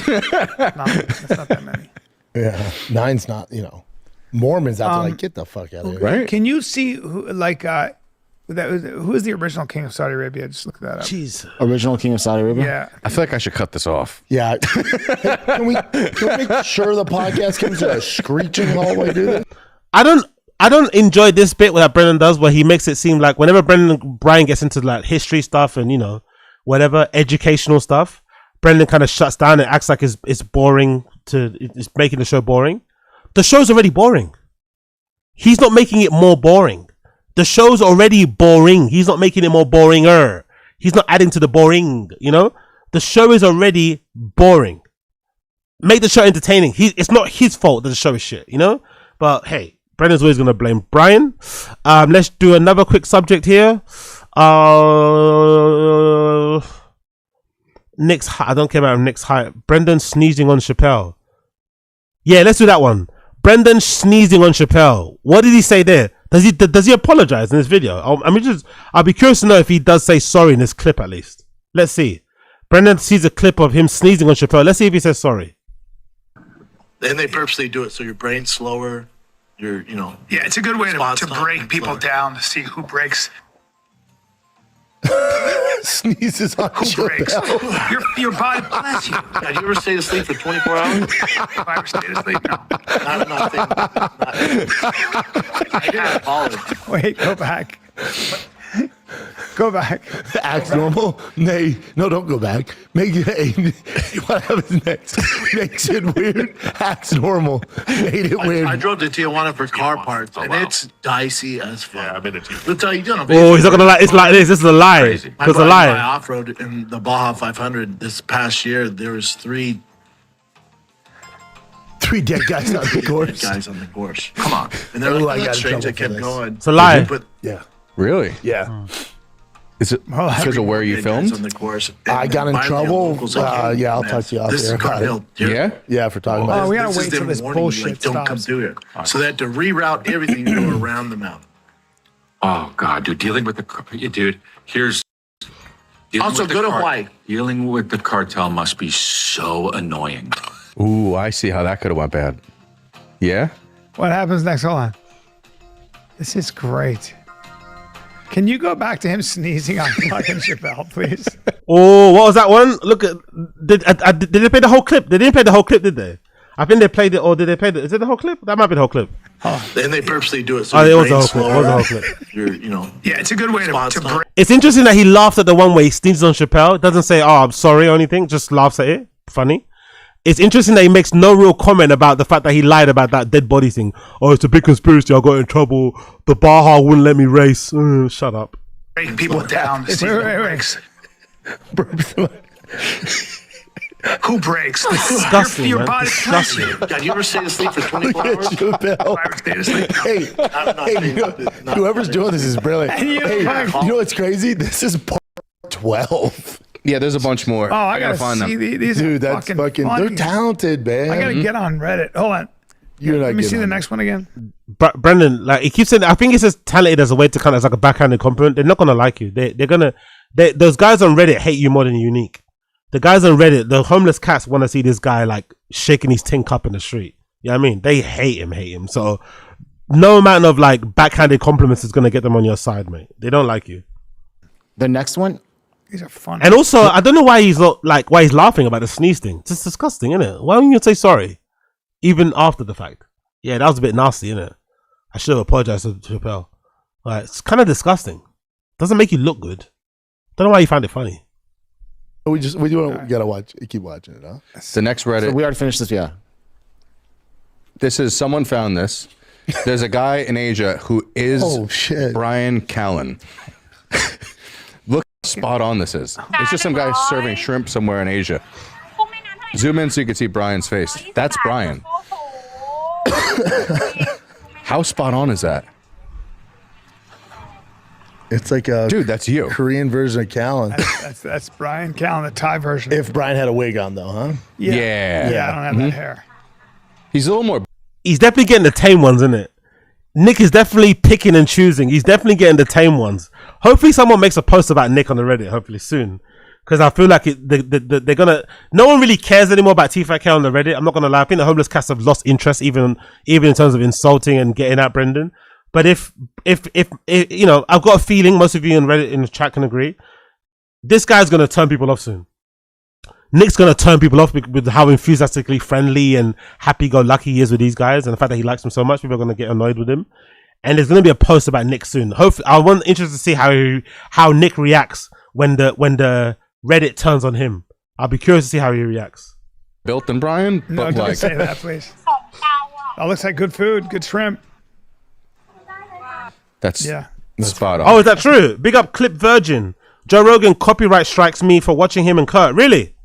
That's not that many. Yeah, 9's not, Mormons out there like, get the fuck out of here. Right? Can you see who is the original king of Saudi Arabia? Just look that up. Jeez. Original king of Saudi Arabia? Yeah. I feel like I should cut this off. Yeah. Hey, can we make sure the podcast comes to a screeching halt while we do this? I don't enjoy this bit that Brendan does where he makes it seem like whenever Brian gets into like history stuff and whatever educational stuff, Brendan kind of shuts down and acts like it's boring it's making the show boring. The show's already boring. He's not making it more boring. The show's already boring. He's not making it more boringer. He's not adding to the boring, The show is already boring. Make the show entertaining. It's not his fault that the show is shit, But hey, Brendan's always going to blame Brian. Let's do another quick subject here. Nick's height. I don't care about Nick's height. Brendan sneezing on Chappelle. Yeah, let's do that one. Brendan sneezing on Chappelle. What did he say there? Does he apologize in this video? I'll be curious to know if he does say sorry in this clip at least. Let's see. Brendan sees a clip of him sneezing on Chappelle. Let's see if he says sorry. And they purposely do it so your brain's slower. Yeah, it's a good way to break people down to see who breaks. Sneezes on Who breaks? Your body, bless you. Have you ever stayed asleep for 24 hours? Have I ever stayed asleep? No. I didn't apologize. Wait, go back. Go back. Acts normal? Nay. No, don't go back. What happens next? Makes it weird. Acts normal. Made it weird. I drove to Tijuana for car parts, and it's dicey as fuck. Yeah, I've been to Tijuana. Let's tell you, Oh, he's not gonna lie. It's like this. This is a lie. It's a lie. My off-road in the Baja 500 this past year, there was 3 dead guys on the course. Come on. And they're like that strange that kept going. It's a lie. Yeah. Really? Yeah. Is it because of where you filmed? On the course. I got in trouble. Yeah, I'll talk to you out This there is Carmel. Yeah? Yeah, for talking about it. We gotta This wait is till them this warning you, bullshit don't come stops. through here. So they had to reroute everything to go around the mountain. Oh God, dude, dealing with here's Also, go to Hawaii. Dealing with the cartel must be so annoying. Ooh, I see how that could have went bad. Yeah? What happens next? Hold on. This is great. Can you go back to him sneezing on fucking Chappelle, please? Oh, what was that one? Look at did they play the whole clip? They didn't play the whole clip, did they? I think they played it, or did they play it? Is it the whole clip? That might be the whole clip. And they purposely do it so it your was the whole brain's clip. It slower. was the whole clip. Yeah, it's a good way to break. It's interesting that he laughed at the one where he sneezes on Chappelle. Doesn't say, "Oh, I'm sorry" or anything. Just laughs at it. funny. It's interesting that he makes no real comment about the fact that he lied about that dead body thing. Oh, it's a big conspiracy. I got in trouble. The Baja wouldn't let me race. Shut up. Break people down. See who breaks. Who breaks? Disgusting, your man. body's Disgusting. God, you ever stay to sleep for 24 hours? I ever stay to sleep. Hey, whoever's doing this is brilliant. Hey, you know what's crazy? This is part 12. Yeah, there's a bunch more. Oh, I gotta find see them. these. Dude, that's fucking they're talented, man. I gotta get on Reddit. Hold on. You're not Let me see getting the on next one again. Brendan, like he keeps saying, I think it's just talented as a way to kind of as like a backhanded compliment. They're not gonna like you. Those guys on Reddit hate you more than Unique. The guys on Reddit, the homeless cats want to see this guy like shaking his tin cup in the street. You know what I mean? They hate him. So no amount of like backhanded compliments is gonna get them on your side, mate. They don't like you. The next one. These are fun. And also, I don't know why he's laughing about the sneeze thing. It's just disgusting, isn't it? Why don't you say sorry, even after the fact? Yeah, that was a bit nasty, isn't it? I should have apologized to Chappelle. Like, it's kind of disgusting. Doesn't make you look good. Don't know why you found it funny. We gotta keep watching it, huh? The next Reddit. So we already finished this, yeah. This is someone found this. There's a guy in Asia who is Brian Callen. Look how spot on this is. It's just some guy serving shrimp somewhere in Asia. Zoom in so you can see Brian's face. That's Brian. How spot on is that? It's like a that's you. Korean version of Callen. That's Brian Callen, the Thai version. If Brian had a wig on, though, huh? Yeah, I don't have that hair. He's a little more. He's definitely getting the tame ones, isn't it? Nick is definitely picking and choosing. He's definitely getting the tame ones. Hopefully, someone makes a post about Nick on the Reddit. Hopefully soon, because I feel like they're gonna. No one really cares anymore about T5K on the Reddit. I'm not gonna lie. I think the homeless cats have lost interest, even in terms of insulting and getting at Brendan. But if you know, I've got a feeling most of you in Reddit in the chat can agree. This guy's gonna turn people off soon. Nick's gonna turn people off with how enthusiastically friendly and happy-go-lucky he is with these guys, and the fact that he likes them so much. People are gonna get annoyed with him, and there's gonna be a post about Nick soon. Hopefully, interested to see how Nick reacts when the Reddit turns on him. I'll be curious to see how he reacts. Built than Brian? No, don't say that, please. That looks like good food, good shrimp. That's spot on. Oh, is that true? Big up Clip Virgin. Joe Rogan copyright strikes me for watching him and Kurt. Really?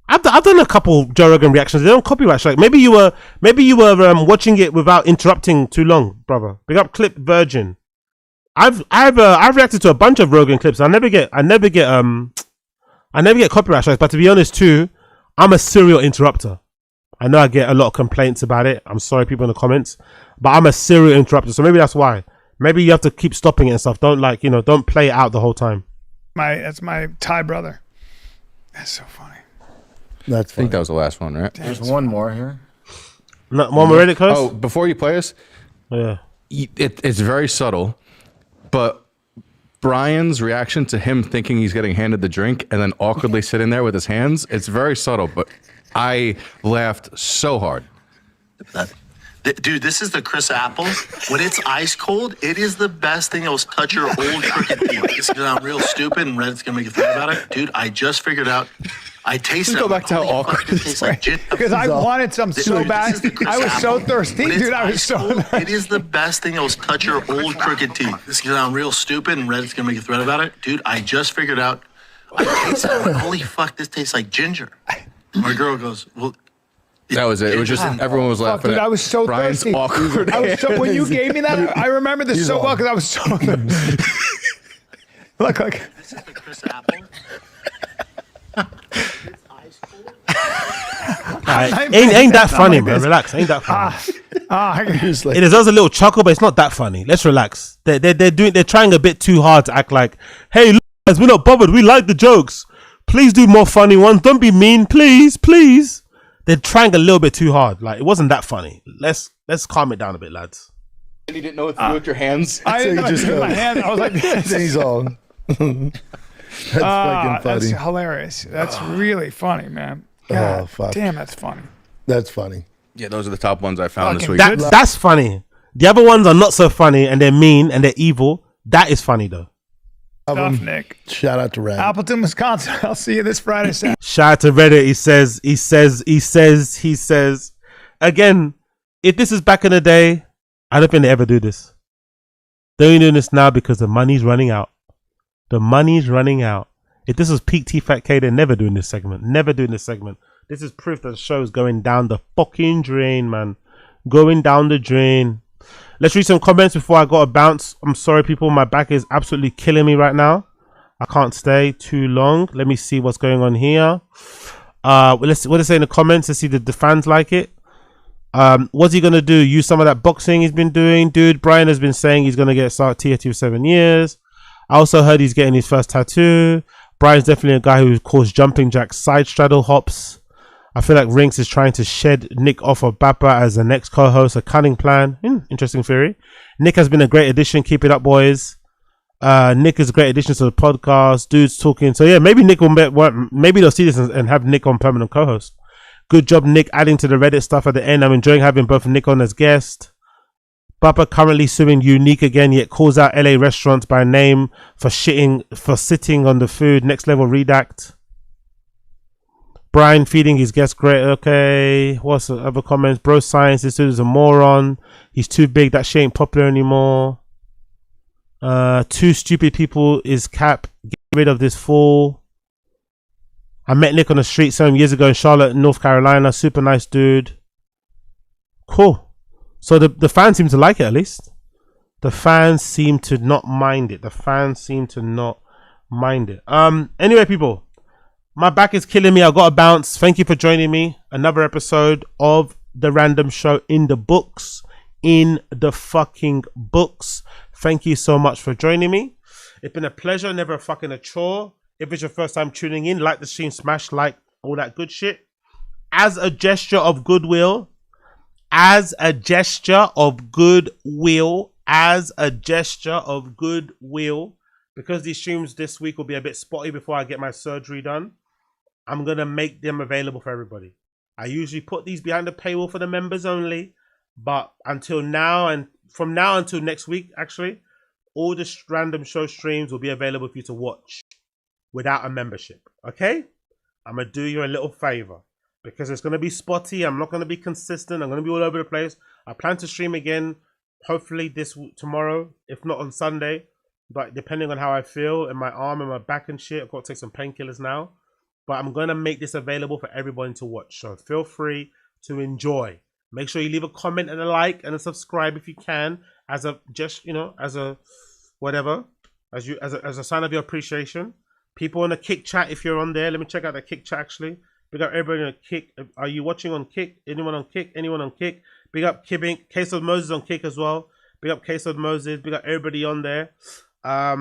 I've done a couple Joe Rogan reactions. They don't copyright strike. Maybe you were watching it without interrupting too long, brother. Big up Clip Virgin. I've reacted to a bunch of Rogan clips. I never get copyright strikes. But to be honest, too, I'm a serial interrupter. I know I get a lot of complaints about it. I'm sorry, people in the comments, but I'm a serial interrupter. So maybe that's why. Maybe you have to keep stopping it and stuff. Don't don't play it out the whole time. That's my Thai brother. That's so funny. I think that was the last one, right? There's one more here. No, one more Reddit post? Oh, before you play us, yeah, it's very subtle, but Brian's reaction to him thinking he's getting handed the drink and then awkwardly sitting there with his hands, it's very subtle, but I laughed so hard. Dude, this is the Chris Apple. When it's ice cold, it is the best thing that will touch your old crooked teeth. This is gonna sound real stupid, and Reddit's gonna make you think about it. Dude, I just figured out. I tasted it. Go back to how awkward it tastes like gin. Because I wanted some so bad. I was so thirsty, dude. I was so thirsty. It is the best thing that will touch your old crooked teeth. This is gonna sound real stupid, and Reddit's gonna make you thread about it. Dude, I just figured out. I tasted it. I'm like, holy fuck, this tastes like ginger. My girl goes, well. That was it. It was just everyone was laughing. Dude, I was so Brian's thirsty. awkward. When you gave me that, I remember this so well because I was so thirsty. Look. This is the Chris Apple. Ain't that funny, man? Relax. Ain't that funny? It deserves a little chuckle, but it's not that funny. Let's relax. They're trying a bit too hard to act like, hey, look, guys, we're not bothered. We like the jokes. Please do more funny ones. Don't be mean, please. They're trying a little bit too hard. Like, it wasn't that funny. Let's calm it down a bit, lads. And you didn't know what to do with your hands. I didn't know what to do with my hand. I was like, he's on. That's fucking funny. That's hilarious. That's really funny, man. God, fuck. Damn, that's funny. That's funny. Yeah, those are the top ones I found this week. That's funny. The other ones are not so funny, and they're mean and they're evil. That is funny though. Stuff, Nick. Shout out to Red. Appleton, Wisconsin. I'll see you this Friday. Saturday. Shout out to Reddit. He says, again, if this is back in the day, I don't think they ever do this. They're only doing this now because the money's running out. The money's running out. If this was peak T-Fat-K, they're never doing this segment. Never doing this segment. This is proof that the show is going down the fucking drain, man. Going down the drain. Let's read some comments before I got to bounce. I'm sorry, people. My back is absolutely killing me right now. I can't stay too long. Let me see what's going on here. Let's what they say in the comments. Let's see the fans like it. What's he gonna do? Use some of that boxing he's been doing, dude. Brian has been saying he's gonna get start TFT for 7 years. I also heard he's getting his first tattoo. Brian's definitely a guy who calls jumping jacks side straddle hops. I feel like Rinks is trying to shed Nick off of Bappa as the next co-host. A cunning plan. Interesting theory. Nick has been a great addition. Keep it up, boys. Nick is a great addition to the podcast. Dudes talking. So yeah, maybe Nick will maybe they'll see this and have Nick on permanent co-host. Good job, Nick, adding to the Reddit stuff at the end. I'm enjoying having both Nick on as guest. Bappa currently suing Unique again, yet calls out LA restaurants by name for sitting on the food. Next level redact. Brian feeding his guests great. Okay. What's the other comments? Bro science, this dude is a moron. He's too big. That shit ain't popular anymore. Two stupid people is cap. Get rid of this fool. I met Nick on the street some years ago in Charlotte, North Carolina. Super nice dude. Cool. So the fans seem to like it, at least. The fans seem to not mind it. Anyway, people. My back is killing me. I've got to bounce. Thank you for joining me. Another episode of The Random Show in the books. In the fucking books. Thank you so much for joining me. It's been a pleasure, never a fucking a chore. If it's your first time tuning in, like the stream, smash like, all that good shit. As a gesture of goodwill, because these streams this week will be a bit spotty before I get my surgery done, I'm going to make them available for everybody. I usually put these behind the paywall for the members only, but until now and from now until next week, actually, all the Random Show streams will be available for you to watch without a membership. Okay? I'm going to do you a little favor because it's going to be spotty. I'm not going to be consistent. I'm going to be all over the place. I plan to stream again, hopefully tomorrow, if not on Sunday, but depending on how I feel in my arm and my back and shit. I've got to take some painkillers now, but I'm going to make this available for everyone to watch. So feel free to enjoy. Make sure you leave a comment and a like and a subscribe if you can, as a just as a whatever, as a sign of your appreciation. People on the Kick chat, if you're on there, let me check out the Kick chat actually. Big up everybody on Kick. Are you watching on Kick? Anyone on Kick? Anyone on Kick? Big up Kibbing. Case of Moses on Kick as well. Big up Case of Moses. Big up everybody on there. I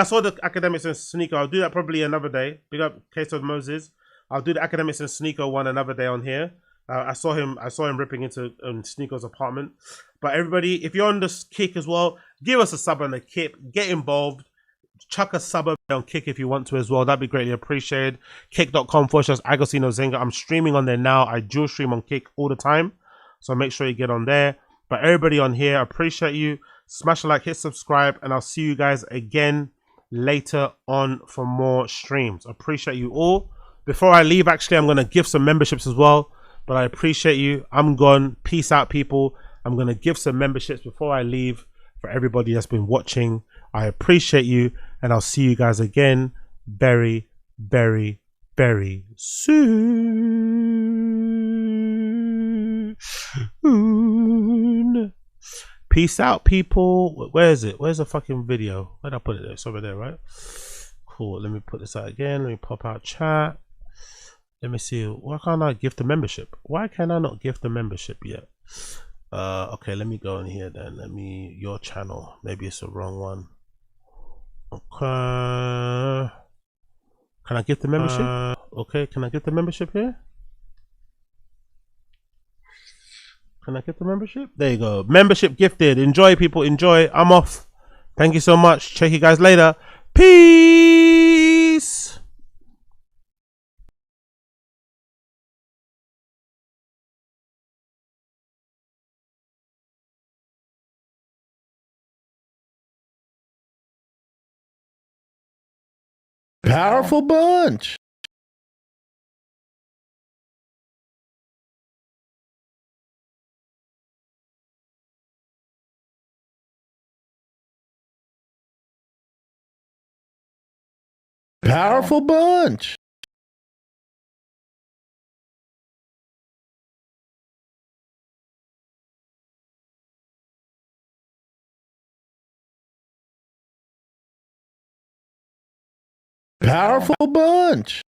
saw the Academics and Sneaker. I'll do that probably another day. Big up Case of Moses. I'll do the Academics and Sneaker one another day on here. I saw him ripping into Sneaker's apartment. But everybody, if you're on this Kick as well, give us a sub on the Kick. Get involved. Chuck a sub on Kick if you want to as well. That'd be greatly appreciated. Kick.com/Agosino Zenga. I'm streaming on there now. I dual stream on Kick all the time. So make sure you get on there. But everybody on here, I appreciate you. Smash a like, hit subscribe, and I'll see you guys again later on for more streams. Appreciate you all. Before I leave, actually, I'm going to give some memberships as well. But I appreciate you. I'm gone. Peace out, people. I'm going to give some memberships before I leave for everybody that's been watching. I appreciate you. And I'll see you guys again very, very, very soon. Peace out, people. Where is it? Where's the fucking video? Where'd I put it? It's over there, right? Cool. Let me put this out again. Let me pop out chat. Let me see. Why can't I gift the membership? Why can I not gift the membership yet? Okay, let me go in here then. Your channel. Maybe it's the wrong one. Okay. Can I gift the membership? Okay, can I get the membership here? Can I get the membership? There you go. Membership gifted. Enjoy, people. Enjoy. I'm off. Thank you so much. Check you guys later. Peace. Powerful bunch. Powerful bunch. Powerful bunch.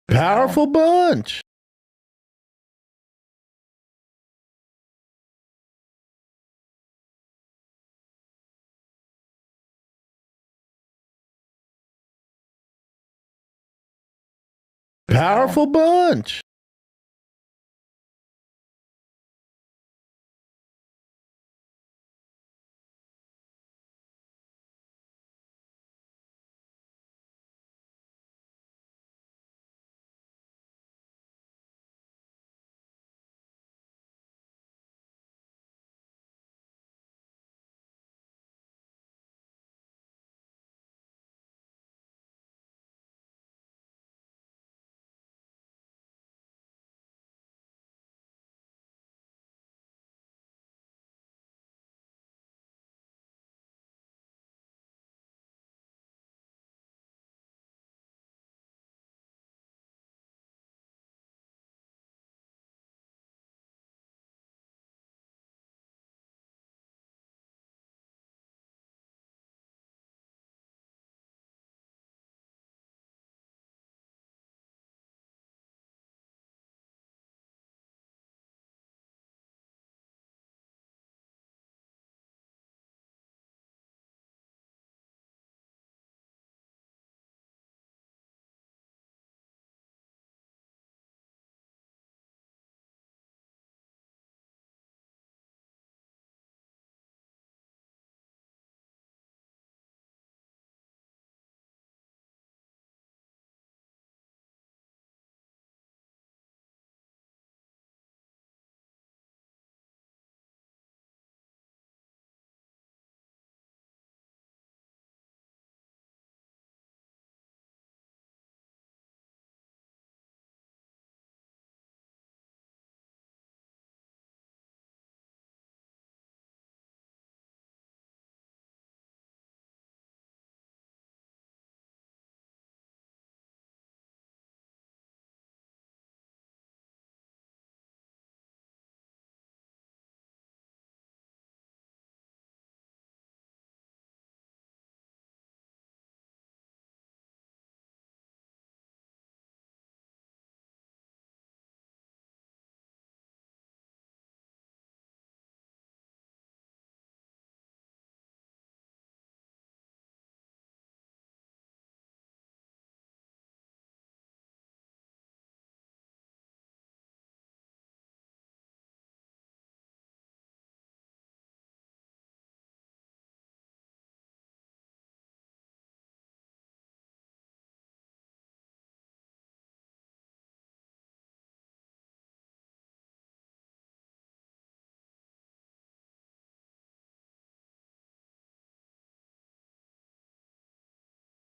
Powerful bunch. Powerful bunch.